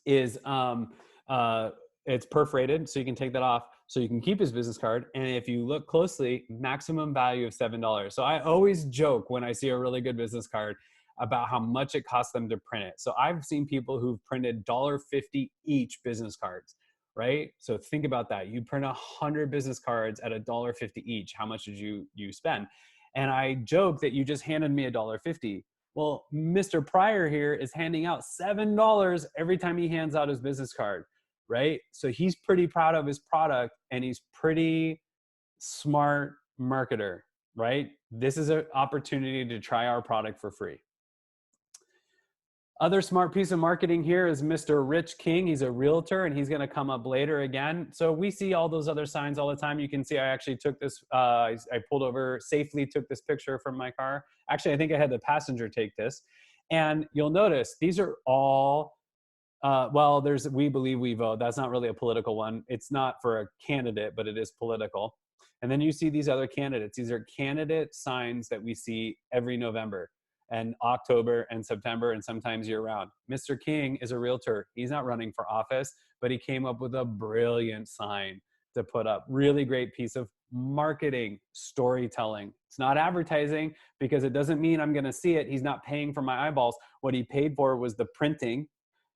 is Uh, it's perforated, so you can take that off, so you can keep his business card. And if you look closely, maximum value of $7. So I always joke when I see a really good business card about how much it costs them to print it. So I've seen people who've printed $1.50 each business cards, right? So think about that. You print 100 business cards at $1.50 each. How much did you spend? And I joke that you just handed me $1.50. Well, Mr. Pryor here is handing out $7 every time he hands out his business card, right? So he's pretty proud of his product, and he's pretty smart marketer, right? This is an opportunity to try our product for free. Other smart piece of marketing here is Mr. Rich King. He's a realtor, and he's going to come up later again. So we see all those other signs all the time. You can see I actually took this, I pulled over, safely took this picture from my car. Actually, I think I had the passenger take this. And you'll notice these are all, well, there's We Believe We Vote. That's not really a political one. It's not for a candidate, but it is political. And then you see these other candidates. These are candidate signs that we see every November and October and September and sometimes year round. Mr. King is a realtor. He's not running for office, but he came up with a brilliant sign to put up. Really great piece of marketing, storytelling. It's not advertising, because it doesn't mean I'm going to see it. He's not paying for my eyeballs. What he paid for was the printing.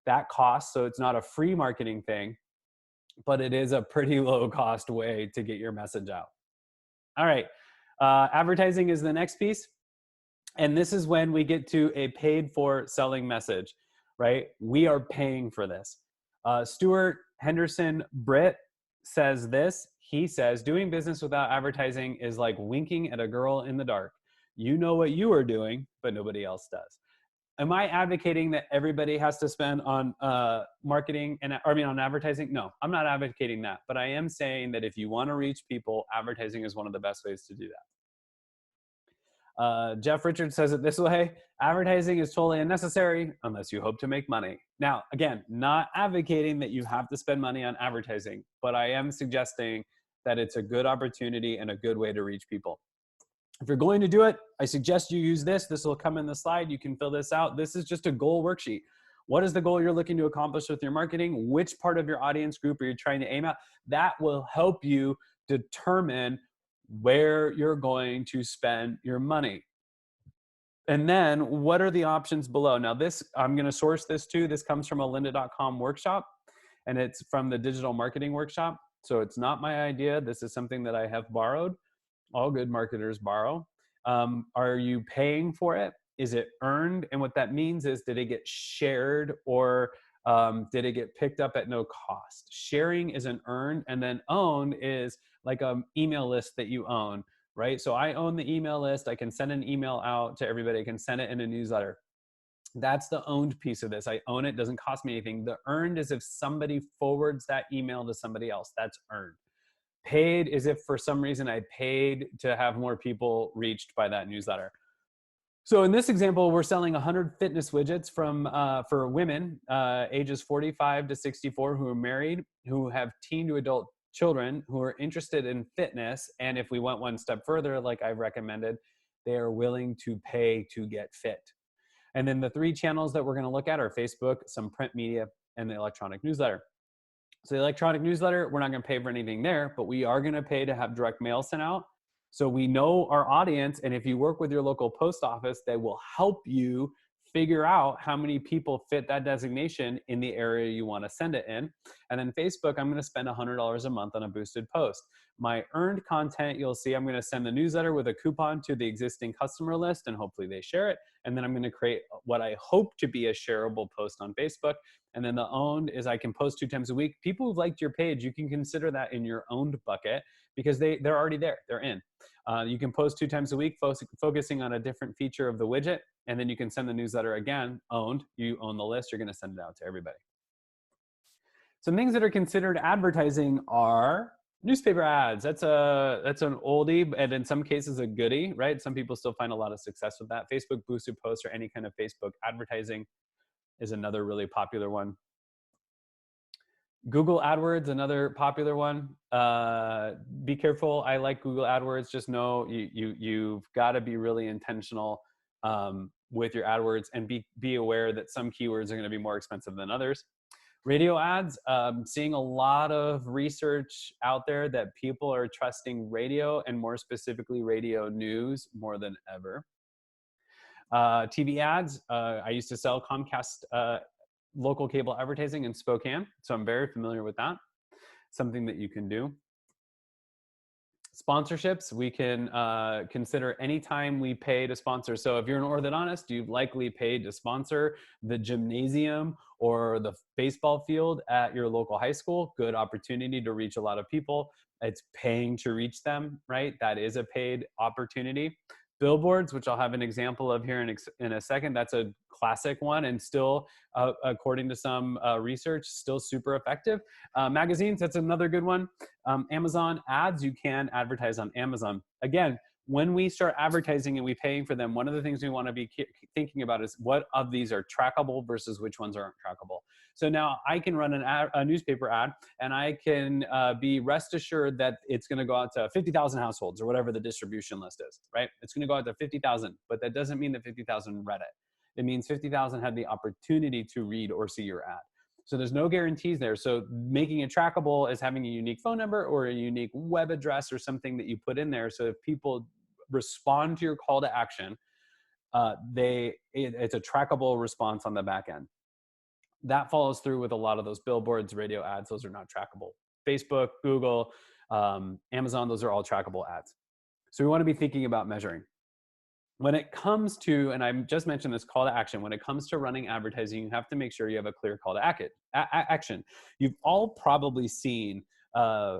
That costs, so it's not a free marketing thing, but it is a pretty low cost way to get your message out. All right. Advertising is the next piece. And this is when we get to a paid for selling message, right? We are paying for this. Stuart Henderson Britt says this. He says, doing business without advertising is like winking at a girl in the dark. You know what you are doing, but nobody else does. Am I advocating that everybody has to spend on marketing on advertising? No, I'm not advocating that. But I am saying that if you want to reach people, advertising is one of the best ways to do that. Jeff Richards says it this way: advertising is totally unnecessary unless you hope to make money. Now, again, not advocating that you have to spend money on advertising, but I am suggesting that it's a good opportunity and a good way to reach people. If you're going to do it, I suggest you use this. This will come in the slide. You can fill this out. This is just a goal worksheet. What is the goal you're looking to accomplish with your marketing? Which part of your audience group are you trying to aim at? That will help you determine where you're going to spend your money. And then what are the options below? Now this, I'm going to source this too. This comes from a lynda.com workshop, and it's from the digital marketing workshop. So it's not my idea. This is something that I have borrowed. All good marketers borrow. Are you paying for it? Is it earned? And what that means is, did it get shared, or did it get picked up at no cost? Sharing is an earned, and then owned is like an email list that you own, right? So I own the email list. I can send an email out to everybody. I can send it in a newsletter. That's the owned piece of this. I own it. Doesn't cost me anything. The earned is if somebody forwards that email to somebody else. That's earned. Paid is if for some reason I paid to have more people reached by that newsletter. So in this example, we're selling 100 fitness widgets for women ages 45 to 64 who are married, who have teen to adult children, who are interested in fitness. And if we went one step further, like I've recommended, they are willing to pay to get fit. And then the three channels that we're going to look at are Facebook, some print media, and the electronic newsletter. So the electronic newsletter, we're not going to pay for anything there, but we are going to pay to have direct mail sent out. So we know our audience, and if you work with your local post office, they will help you figure out how many people fit that designation in the area you want to send it in. And then Facebook, I'm going to spend $100 a month on a boosted post. My earned content, you'll see I'm going to send the newsletter with a coupon to the existing customer list, and hopefully they share it. And then I'm going to create what I hope to be a shareable post on Facebook. And then the owned is I can post 2 times a week. People who've liked your page, you can consider that in your owned bucket, because they're already there. They're in. You can post 2 times a week, focusing on a different feature of the widget. And then you can send the newsletter again, owned. You own the list. You're going to send it out to everybody. Some things that are considered advertising are newspaper ads. That's an oldie, and in some cases a goodie, right? Some people still find a lot of success with that. Facebook boosted posts or any kind of Facebook advertising is another really popular one. Google AdWords, another popular one. Be careful. I like Google AdWords. Just know you've got to be really intentional with your AdWords, and be aware that some keywords are going to be more expensive than others. Radio ads, seeing a lot of research out there that people are trusting radio, and more specifically radio news, more than ever. TV ads, I used to sell Comcast local cable advertising in Spokane, so I'm very familiar with that. Something that you can do. Sponsorships, we can consider anytime we pay to sponsor. So if you're an orthodontist, you've likely paid to sponsor the gymnasium or the baseball field at your local high school. Good opportunity to reach a lot of people. It's paying to reach them, right? That is a paid opportunity. Billboards, which I'll have an example of here in a second, that's a classic one, and still, according to some research, still super effective. Magazines, that's another good one. Amazon ads, you can advertise on Amazon. Again, when we start advertising and we paying for them, one of the things we want to be thinking about is what of these are trackable versus which ones aren't trackable. So now I can run a newspaper ad, and I can be rest assured that it's going to go out to 50,000 households or whatever the distribution list is, right? It's going to go out to 50,000, but that doesn't mean that 50,000 read it. It means 50,000 had the opportunity to read or see your ad. So there's no guarantees there. So making it trackable is having a unique phone number or a unique web address or something that you put in there. So if people respond to your call to action, it's a trackable response on the back end. That follows through with a lot of those billboards, radio ads. Those are not trackable. Facebook, Google, Amazon, those are all trackable ads. So we want to be thinking about measuring. When it comes to, and I just mentioned this call to action, when it comes to running advertising, you have to make sure you have a clear call to action. You've all probably seen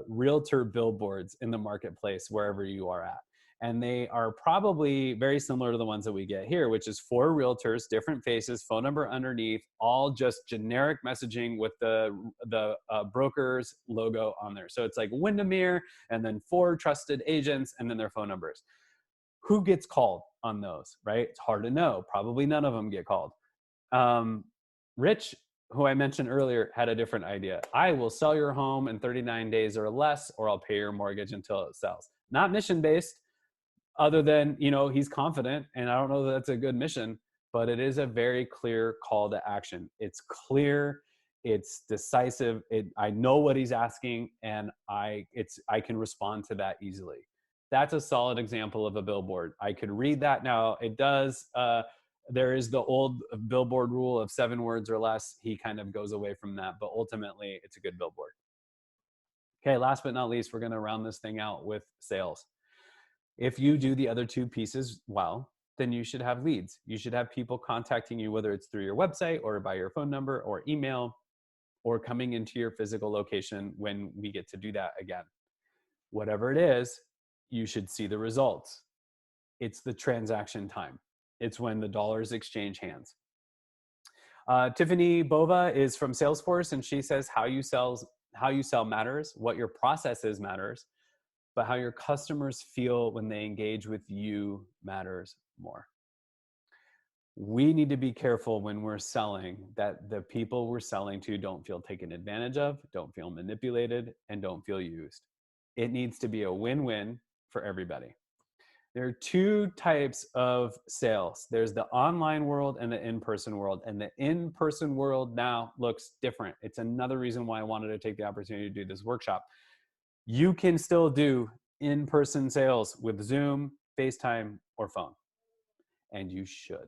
realtor billboards in the marketplace wherever you are at. And they are probably very similar to the ones that we get here, which is 4 realtors, different faces, phone number underneath, all just generic messaging with the broker's logo on there. So it's like Windermere, and then 4 trusted agents, and then their phone numbers. Who gets called on those, right? It's hard to know. Probably none of them get called. Rich, who I mentioned earlier, had a different idea. I will sell your home in 39 days or less, or I'll pay your mortgage until it sells. Not mission-based, other than, he's confident, and I don't know that that's a good mission, but it is a very clear call to action. It's clear, it's decisive. I know what he's asking, and I can respond to that easily. That's a solid example of a billboard. I could read that now. It does. There is the old billboard rule of 7 words or less. He kind of goes away from that, but ultimately it's a good billboard. Okay, last but not least, we're going to round this thing out with sales. If you do the other 2 pieces well, then you should have leads. You should have people contacting you, whether it's through your website or by your phone number or email or coming into your physical location when we get to do that again. Whatever it is, you should see the results. It's the transaction time. It's when the dollars exchange hands. Tiffany Bova is from Salesforce, and she says how you sell matters, what your process is matters, but how your customers feel when they engage with you matters more. We need to be careful when we're selling that the people we're selling to don't feel taken advantage of, don't feel manipulated, and don't feel used. It needs to be a win-win for everybody. There are 2 types of sales. There's the online world and the in-person world. And the in-person world now looks different. It's another reason why I wanted to take the opportunity to do this workshop. You can still do in-person sales with Zoom, FaceTime, or phone. And you should.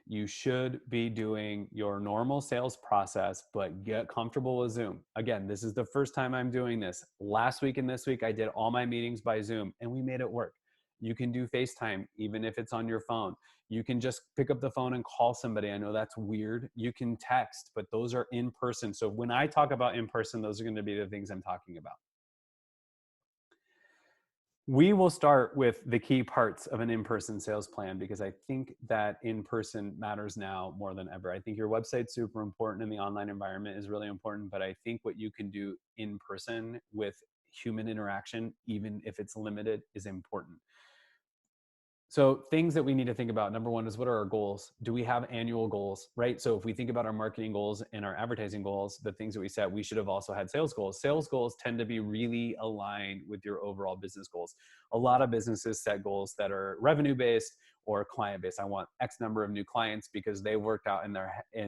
You should be doing your normal sales process, but get comfortable with Zoom. Again, this is the first time I'm doing this. Last week and this week, I did all my meetings by Zoom, and we made it work. You can do FaceTime, even if it's on your phone. You can just pick up the phone and call somebody. I know that's weird. You can text, but those are in person. So when I talk about in person, those are going to be the things I'm talking about. We will start with the key parts of an in-person sales plan, because I think that in-person matters now more than ever. I think your website's super important and the online environment is really important, but I think what you can do in person with human interaction, even if it's limited, is important. So things that we need to think about, number 1 is, what are our goals? Do we have annual goals, right? So if we think about our marketing goals and our advertising goals, the things that we set, we should have also had sales goals. Sales goals tend to be really aligned with your overall business goals. A lot of businesses set goals that are revenue-based or client base. I want X number of new clients because they worked out in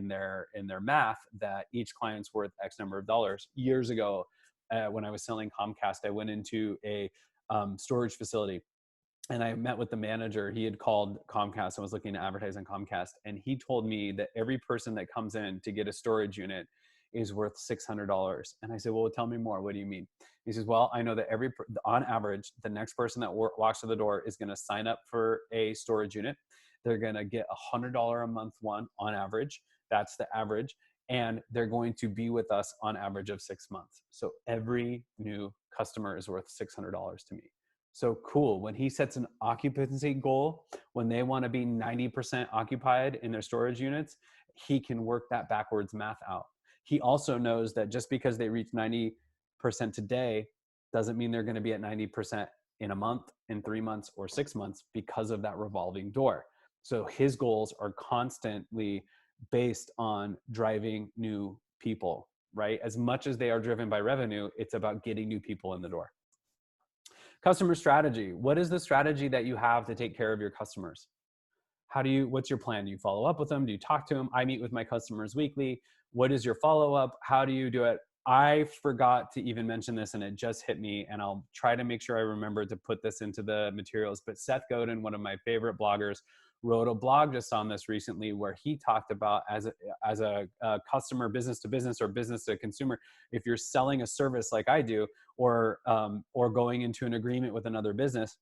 their math that each client's worth X number of dollars. Years ago, when I was selling Comcast, I went into a storage facility and I met with the manager. He had called Comcast and was looking to advertise on Comcast. And he told me that every person that comes in to get a storage unit is worth $600. And I said, well, tell me more. What do you mean? He says, well, I know that on average, the next person that walks to the door is going to sign up for a storage unit. They're going to get $100 a month one on average. That's the average. And they're going to be with us on average of 6 months. So every new customer is worth $600 to me. So cool. When he sets an occupancy goal, when they want to be 90% occupied in their storage units, he can work that backwards math out. He also knows that just because they reach 90% today doesn't mean they're going to be at 90% in a month, in 3 months, or 6 months because of that revolving door. So his goals are constantly based on driving new people, right? As much as they are driven by revenue, it's about getting new people in the door. Customer strategy. What is the strategy that you have to take care of your customers? What's your plan? Do you follow up with them? Do you talk to them? I meet with my customers weekly. What is your follow-up? How do you do it? I forgot to even mention this and it just hit me, and I'll try to make sure I remember to put this into the materials. But Seth Godin, one of my favorite bloggers, wrote a blog just on this recently where he talked about as a customer, business to business or business to consumer, if you're selling a service like I do, or going into an agreement with another business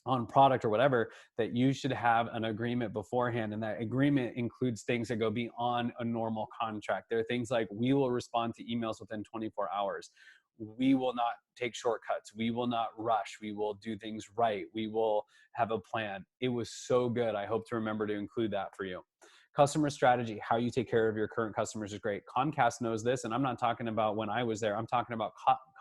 on product or whatever, that you should have an agreement beforehand. And that agreement includes things that go beyond a normal contract. There are things like, we will respond to emails within 24 hours. We will not take shortcuts. We will not rush. We will do things right. We will have a plan. It was so good. I hope to remember to include that for you. Customer strategy, how you take care of your current customers is great. Comcast knows this, and I'm not talking about when I was there. I'm talking about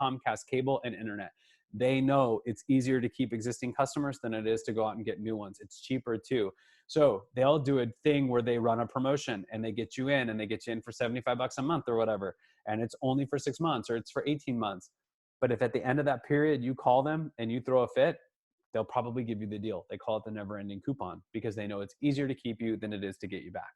Comcast cable and internet. They know it's easier to keep existing customers than it is to go out and get new ones. It's cheaper too. So they'll do a thing where they run a promotion and they get you in, and they get you in for $75 a month or whatever. And it's only for 6 months or it's for 18 months. But if at the end of that period you call them and you throw a fit, they'll probably give you the deal. They call it the never ending coupon because they know it's easier to keep you than it is to get you back.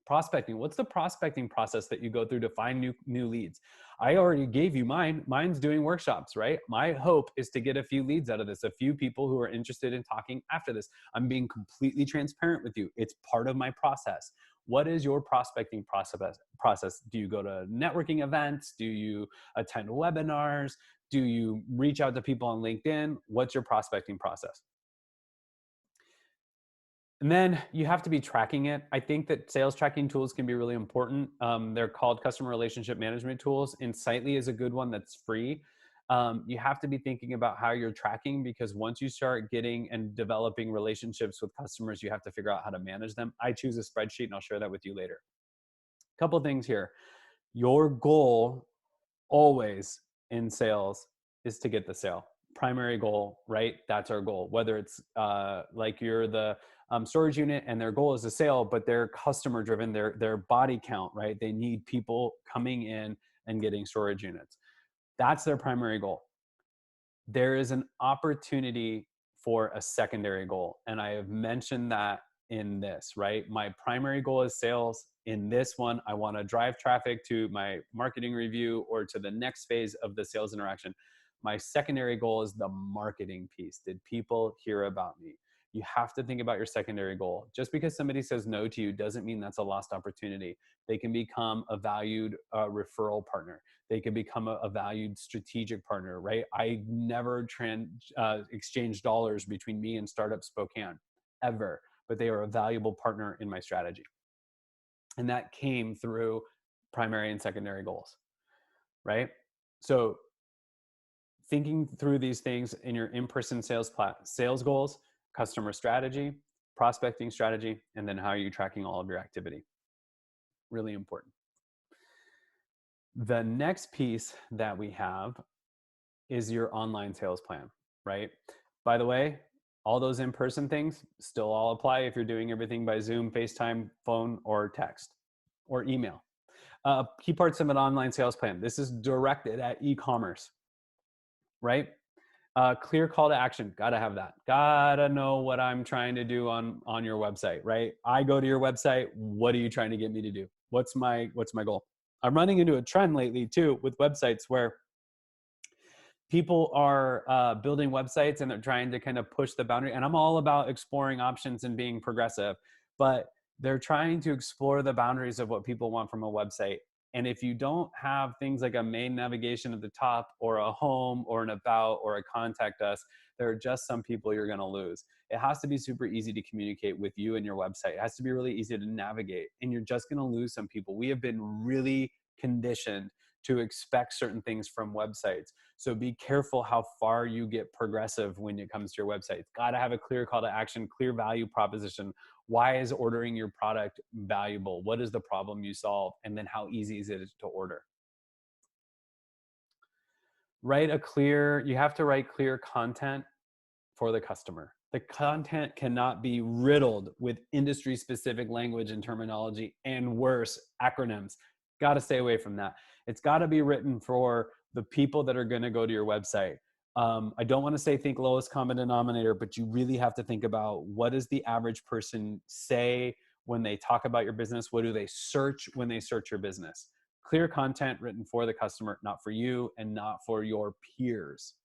Prospecting. What's the prospecting process that you go through to find new leads? I already gave you mine. Mine's doing workshops, right? My hope is to get a few leads out of this, a few people who are interested in talking after this. I'm being completely transparent with you. It's part of my process. What is your prospecting process? Do you go to networking events? Do you attend webinars? Do you reach out to people on LinkedIn? What's your prospecting process? And then you have to be tracking it. I think that sales tracking tools can be really important. They're called customer relationship management tools. Insightly is a good one that's free. You have to be thinking about how you're tracking, because once you start getting and developing relationships with customers, you have to figure out how to manage them. I choose a spreadsheet and I'll share that with you later. A couple things here. Your goal always in sales is to get the sale. Primary goal, right? That's our goal. Whether it's like you're the storage unit and their goal is a sale, but they're customer driven, their body count, right? They need people coming in and getting storage units. That's their primary goal. There is an opportunity for a secondary goal. And I have mentioned that in this, right? My primary goal is sales. In this one, I want to drive traffic to my marketing review or to the next phase of the sales interaction. My secondary goal is the marketing piece. Did people hear about me? You have to think about your secondary goal. Just because somebody says no to you doesn't mean that's a lost opportunity. They can become a valued referral partner. They can become a valued strategic partner, right? I never exchange dollars between me and Startup Spokane, ever, but they are a valuable partner in my strategy. And that came through primary and secondary goals, right? So thinking through these things in your in-person sales goals, customer strategy, prospecting strategy, and then how are you tracking all of your activity? Really important. The next piece that we have is your online sales plan, right? By the way, all those in-person things still all apply if you're doing everything by Zoom, FaceTime, phone, or text, or email. Key parts of an online sales plan. This is directed at e-commerce, right? Clear call to action. Gotta have that. Gotta know what I'm trying to do on your website, right? I go to your website. What are you trying to get me to do? What's my goal? I'm running into a trend lately too with websites where people are building websites and they're trying to kind of push the boundary. And I'm all about exploring options and being progressive, but they're trying to explore the boundaries of what people want from a website. And if you don't have things like a main navigation at the top, or a home, or an about, or a contact us, there are just some people you're going to lose. It has to be super easy to communicate with you and your website. It has to be really easy to navigate, and you're just going to lose some people. We have been really conditioned to expect certain things from websites. So be careful how far you get progressive when it comes to your website. It's got to have a clear call to action, clear value proposition. Why is ordering your product valuable? What is the problem you solve? And then how easy is it to order? You have to write clear content for the customer. The content cannot be riddled with industry specific language and terminology, and worse, acronyms. Got to stay away from that. It's got to be written for the people that are going to go to your website. I don't want to say think lowest common denominator, but you really have to think about, what does the average person say when they talk about your business? What do they search when they search your business? Clear content written for the customer, not for you and not for your peers.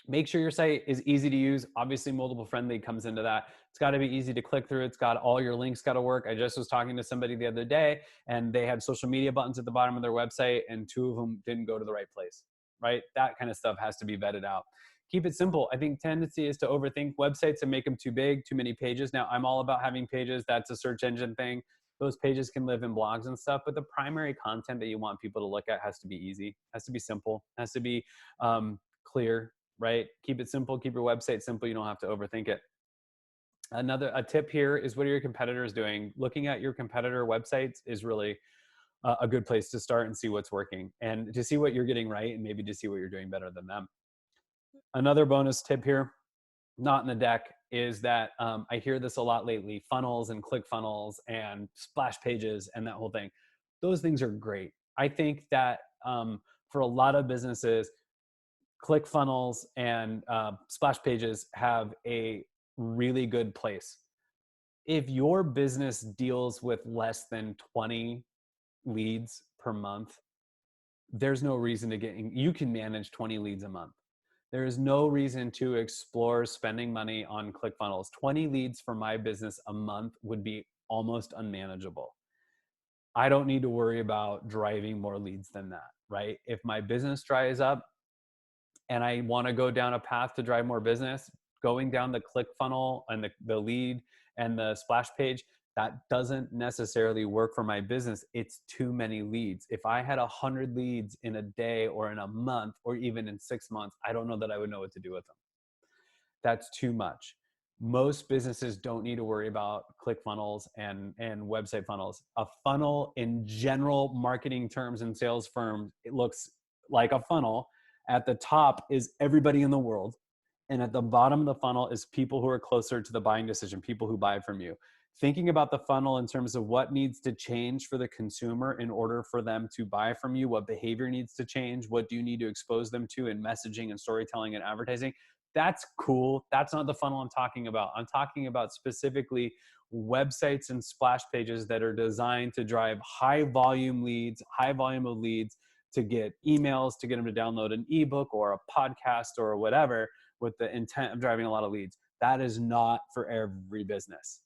Make sure your site is easy to use. Obviously, multiple friendly comes into that. It's got to be easy to click through. It's got all your links got to work. I just was talking to somebody the other day, and they had social media buttons at the bottom of their website, and two of them didn't go to the right place, right? That kind of stuff has to be vetted out. Keep it simple. I think tendency is to overthink websites and make them too big, too many pages. Now, I'm all about having pages. That's a search engine thing. Those pages can live in blogs and stuff, but the primary content that you want people to look at has to be easy, has to be simple, has to be clear, right? Keep it simple, keep your website simple. You don't have to overthink it. A tip here is, what are your competitors doing? Looking at your competitor websites is really a good place to start and see what's working, and to see what you're getting right, and maybe to see what you're doing better than them. Another bonus tip here, not in the deck, is that I hear this a lot lately: funnels and click funnels and splash pages and that whole thing. Those things are great. I think that for a lot of businesses, click funnels and splash pages have a really good place. If your business deals with less than 20 leads per month, there's no reason to you can manage 20 leads a month. There is no reason to explore spending money on click funnels. 20 leads for my business a month would be almost unmanageable. I don't need to worry about driving more leads than that, right? If my business dries up and I want to go down a path to drive more business, going down the click funnel and the lead and the splash page, that doesn't necessarily work for my business. It's too many leads. If I had 100 leads in a day or in a month or even in 6 months, I don't know that I would know what to do with them. That's too much. Most businesses don't need to worry about click funnels and website funnels. A funnel, in general marketing terms and sales firms, it looks like a funnel. At the top is everybody in the world, and at the bottom of the funnel is people who are closer to the buying decision, people who buy from you. Thinking about the funnel in terms of what needs to change for the consumer in order for them to buy from you, what behavior needs to change, what do you need to expose them to in messaging and storytelling and advertising, that's cool. That's not the funnel I'm talking about. I'm talking about specifically websites and splash pages that are designed to drive high volume leads, high volume of leads, to get emails, to get them to download an ebook or a podcast or whatever, with the intent of driving a lot of leads. That is not for every business,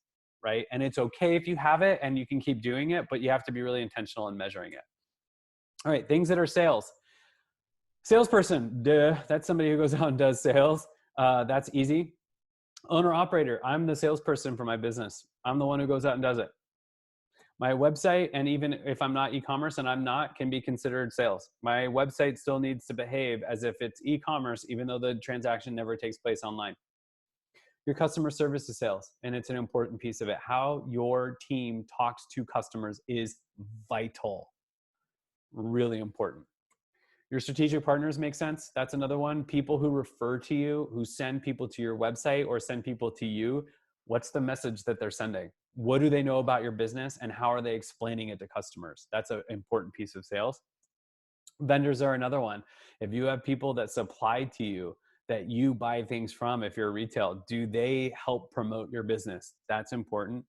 right? And it's okay if you have it and you can keep doing it, but you have to be really intentional in measuring it. All right, things that are sales. Salesperson, duh, that's somebody who goes out and does sales. That's easy. Owner operator, I'm the salesperson for my business. I'm the one who goes out and does it. My website, and even if I'm not e-commerce and I'm not, can be considered sales. My website still needs to behave as if it's e-commerce, even though the transaction never takes place online. Your customer service is sales, and it's an important piece of it. How your team talks to customers is vital, really important. Your strategic partners make sense. That's another one. People who refer to you, who send people to your website or send people to you. What's the message that they're sending? What do they know about your business, and how are they explaining it to customers? That's an important piece of sales. Vendors are another one. If you have people that supply to you, that you buy things from, if you're retail, do they help promote your business? That's important.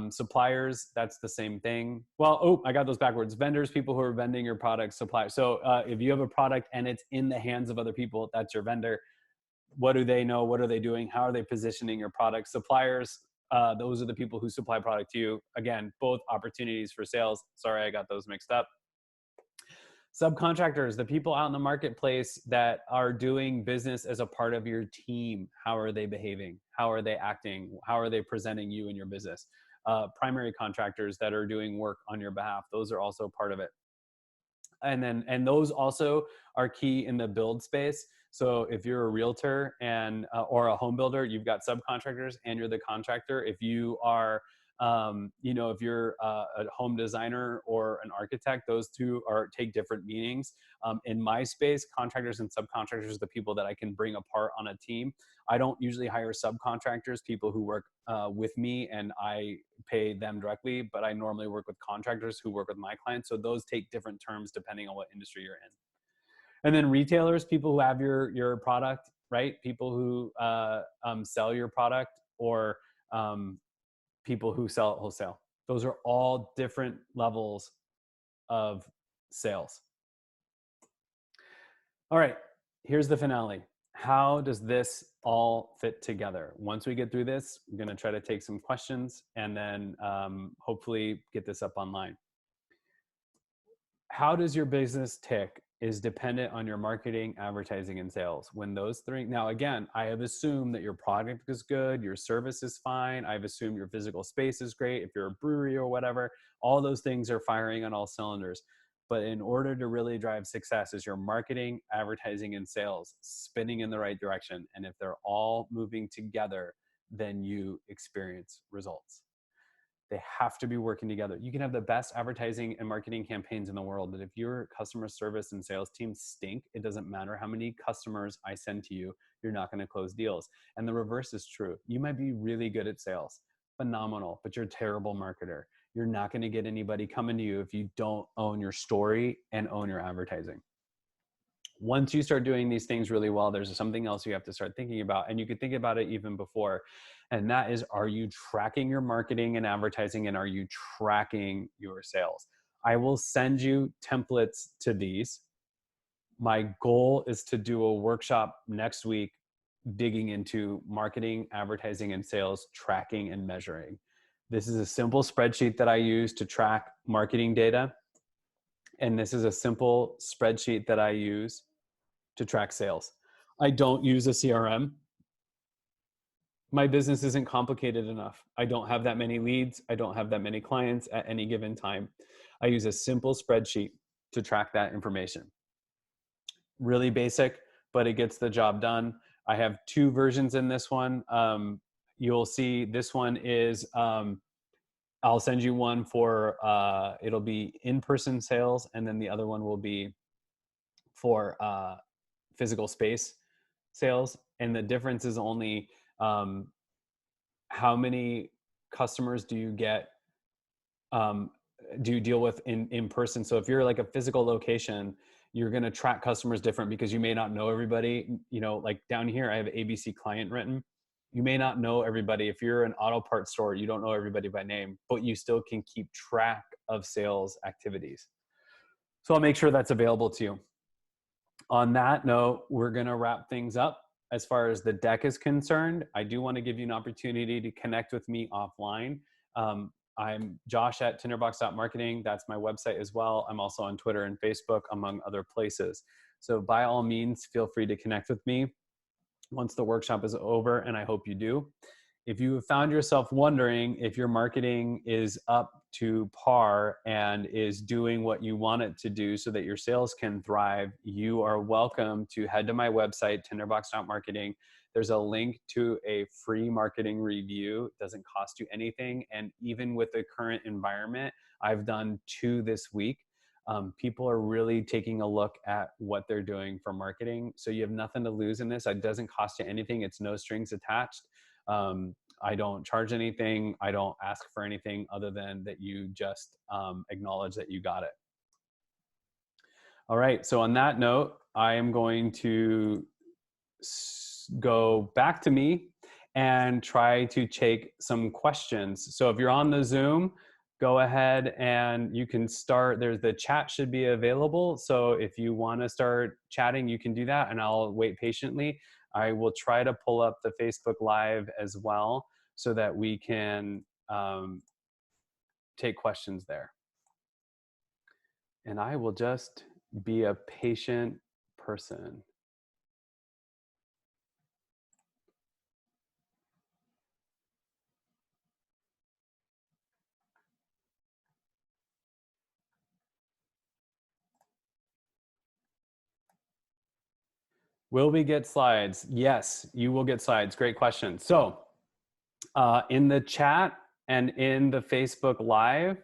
Suppliers, that's the same thing. Well, oh, I got those backwards. Vendors, people who are vending your product. Suppliers. So if you have a product and it's in the hands of other people, that's your vendor. What do they know? What are they doing? How are they positioning your product? Suppliers, those are the people who supply product to you. Again, both opportunities for sales. Sorry, I got those mixed up. Subcontractors, the people out in the marketplace that are doing business as a part of your team. How are they behaving? How are they acting? How are they presenting you and your business? Primary contractors that are doing work on your behalf. Those are also part of it. And those also are key in the build space. So if you're a realtor and or a home builder, you've got subcontractors and you're the contractor. If you are if you're a home designer or an architect, those two take different meanings. In my space, contractors and subcontractors are the people that I can bring apart on a team. I don't usually hire subcontractors, people who work with me and I pay them directly, but I normally work with contractors who work with my clients. So those take different terms depending on what industry you're in. And then retailers, people who have your product, right? People who sell your product, or people who sell wholesale. Those are all different levels of sales. All right, here's the finale. How does this all fit together? Once we get through this, I'm going to try to take some questions and then hopefully get this up online. How does your business tick is dependent on your marketing, advertising, and sales. When those three, now again, I have assumed that your product is good, your service is fine. I've assumed your physical space is great. If you're a brewery or whatever, all those things are firing on all cylinders. But in order to really drive success, is your marketing, advertising, and sales spinning in the right direction. And if they're all moving together, then you experience results. They have to be working together. You can have the best advertising and marketing campaigns in the world, but if your customer service and sales team stink, it doesn't matter how many customers I send to you, you're not going to close deals. And the reverse is true. You might be really good at sales, phenomenal, but you're a terrible marketer. You're not going to get anybody coming to you if you don't own your story and own your advertising. Once you start doing these things really well, there's something else you have to start thinking about. And you could think about it even before. And that is, are you tracking your marketing and advertising, and are you tracking your sales? I will send you templates to these. My goal is to do a workshop next week digging into marketing, advertising, and sales tracking and measuring. This is a simple spreadsheet that I use to track marketing data. And this is a simple spreadsheet that I use to track sales. I don't use a CRM. My business isn't complicated enough. I don't have that many leads. I don't have that many clients at any given time. I use a simple spreadsheet to track that information. Really basic, but it gets the job done. I have two versions in this one. You'll see this one is, I'll send you one for, it'll be in-person sales, and then the other one will be for physical space sales. And the difference is only how many customers do you get, do you deal with in person. So if you're like a physical location, you're going to track customers different because you may not know everybody. Like down here, I have ABC client written. You may not know everybody. If you're an auto parts store, you don't know everybody by name, but you still can keep track of sales activities. So I'll make sure that's available to you. On that note, we're going to wrap things up. As far as the deck is concerned, I do want to give you an opportunity to connect with me offline. I'm Josh at Tinderbox.marketing. That's my website as well. I'm also on Twitter and Facebook, among other places. So by all means, feel free to connect with me once the workshop is over, and I hope you do. If you have found yourself wondering if your marketing is up to par and is doing what you want it to do so that your sales can thrive, you are welcome to head to my website, Tinderbox.marketing. There's a link to a free marketing review. It doesn't cost you anything. And even with the current environment, I've done 2 this week. People are really taking a look at what they're doing for marketing. So you have nothing to lose in this. It doesn't cost you anything. It's no strings attached. I don't charge anything. I don't ask for anything other than that you just acknowledge that you got it. All right. So on that note, I am going to go back to me and try to take some questions. So if you're on the Zoom, go ahead and you can start. There's the chat should be available. So if you want to start chatting, you can do that, and I'll wait patiently. I will try to pull up the Facebook Live as well so that we can take questions there. And I will just be a patient person. Will we get slides? Yes, you will get slides. Great question. So in the chat and in the Facebook Live,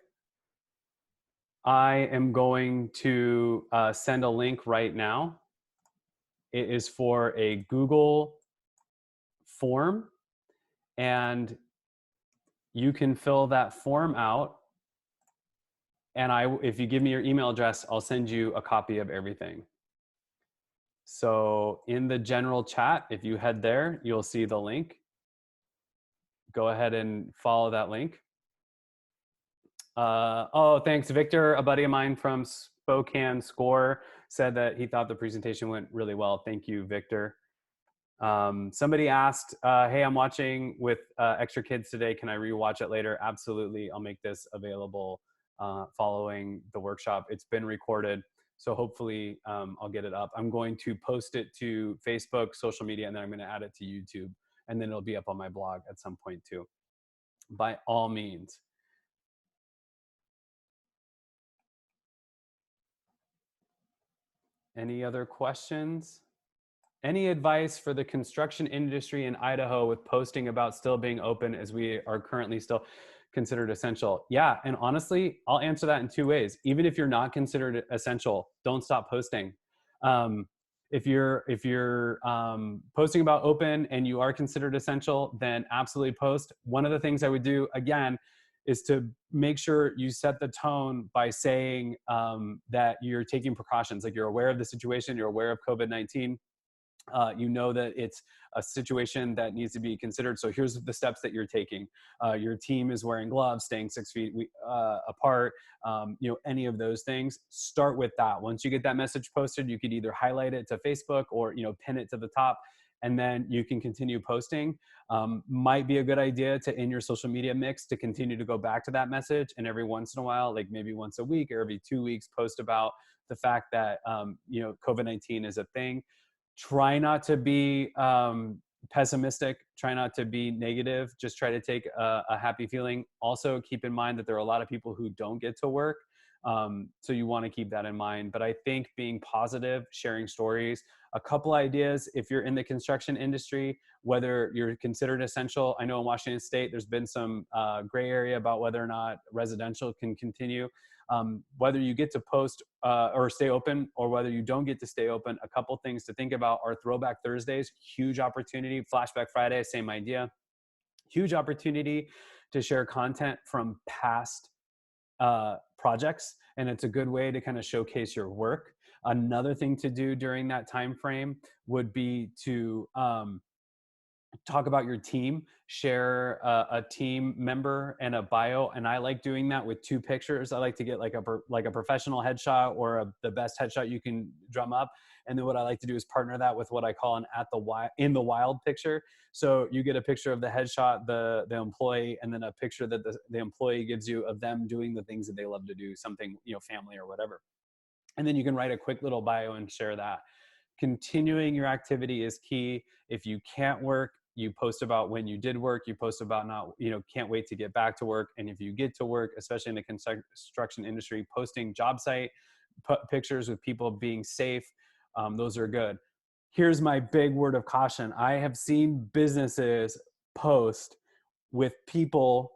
I am going to send a link right now. It is for a Google form, and you can fill that form out. And if you give me your email address, I'll send you a copy of everything. So in the general chat, if you head there, you'll see the link. Go ahead and follow that link. Oh, thanks, Victor. A buddy of mine from Spokane Score said that he thought the presentation went really well. Thank you, Victor. Somebody asked, hey, I'm watching with extra kids today. Can I rewatch it later? Absolutely. I'll make this available following the workshop. It's been recorded, so hopefully I'll get it up. I'm going to post it to Facebook, social media, and then I'm going to add it to YouTube, and then it'll be up on my blog at some point too. By all means. Any other questions? Any advice for the construction industry in Idaho with posting about still being open as we are currently still considered essential? Yeah, and honestly, I'll answer that in two ways. Even if you're not considered essential, don't stop posting. If you're posting about open and you are considered essential, then absolutely post. One of the things I would do, again, is to make sure you set the tone by saying that you're taking precautions, like you're aware of the situation, you're aware of COVID-19. You know that it's a situation that needs to be considered. So here's the steps that you're taking. Your team is wearing gloves, staying 6 feet apart, any of those things. Start with that. Once you get that message posted, you could either highlight it to Facebook or pin it to the top, and then you can continue posting. Might be a good idea to, in your social media mix, to continue to go back to that message, and every once in a while, like maybe once a week or every 2 weeks, post about the fact that COVID-19 is a thing. Try not to be pessimistic. Try not to be negative. Just try to take a happy feeling. Also, keep in mind that there are a lot of people who don't get to work. So you want to keep that in mind. But I think being positive, sharing stories, a couple ideas if you're in the construction industry, whether you're considered essential. I know in Washington State, there's been some gray area about whether or not residential can continue. Whether you get to post or stay open, or whether you don't get to stay open, a couple things to think about are Throwback Thursdays, huge opportunity. Flashback Friday, same idea. Huge opportunity to share content from past projects, and it's a good way to kind of showcase your work. Another thing to do during that time frame would be to talk about your team, share a team member and a bio. And I like doing that with 2 pictures. I like to get like a professional headshot or the best headshot you can drum up. And then what I like to do is partner that with what I call an in the wild picture. So you get a picture of the headshot, the employee, and then a picture that the employee gives you of them doing the things that they love to do, something, family or whatever. And then you can write a quick little bio and share that. Continuing your activity is key. If you can't work, you post about when you did work. You post about not, can't wait to get back to work. And if you get to work, especially in the construction industry, posting job site pictures with people being safe, those are good. Here's my big word of caution. I have seen businesses post with people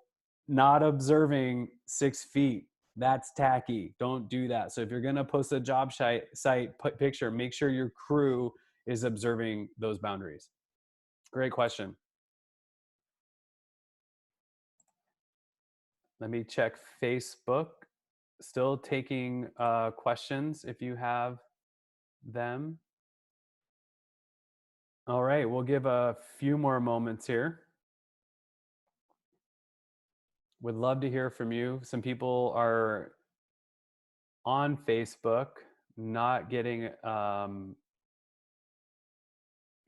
not observing 6 feet. That's tacky. Don't do that. So if you're going to post a job site picture, make sure your crew is observing those boundaries. Great question. Let me check Facebook. Still taking questions if you have them. All right, we'll give a few more moments here. Would love to hear from you. Some people are on Facebook, not getting.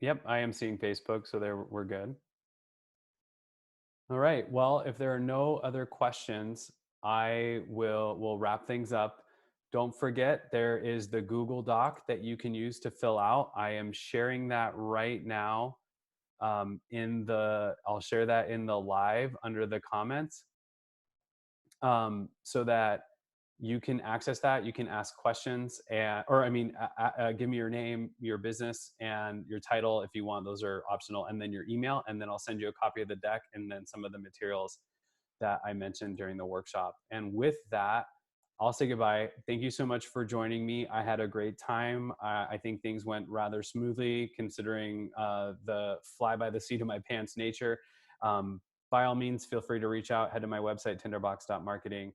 Yep, I am seeing Facebook, so there we're good. All right. Well, if there are no other questions, I will wrap things up. Don't forget there is the Google Doc that you can use to fill out. I am sharing that right now in the I'll share that in the live under the comments, so that you can access that. You can ask questions, and or I mean, give me your name, your business, and your title if you want. Those are optional, and then your email, and then I'll send you a copy of the deck and then some of the materials that I mentioned during the workshop. And with that, I'll say goodbye. Thank you so much for joining me. I had a great time. I think things went rather smoothly considering the fly by the seat of my pants nature. Um, by all means, feel free to reach out. Head to my website, tinderbox.marketing.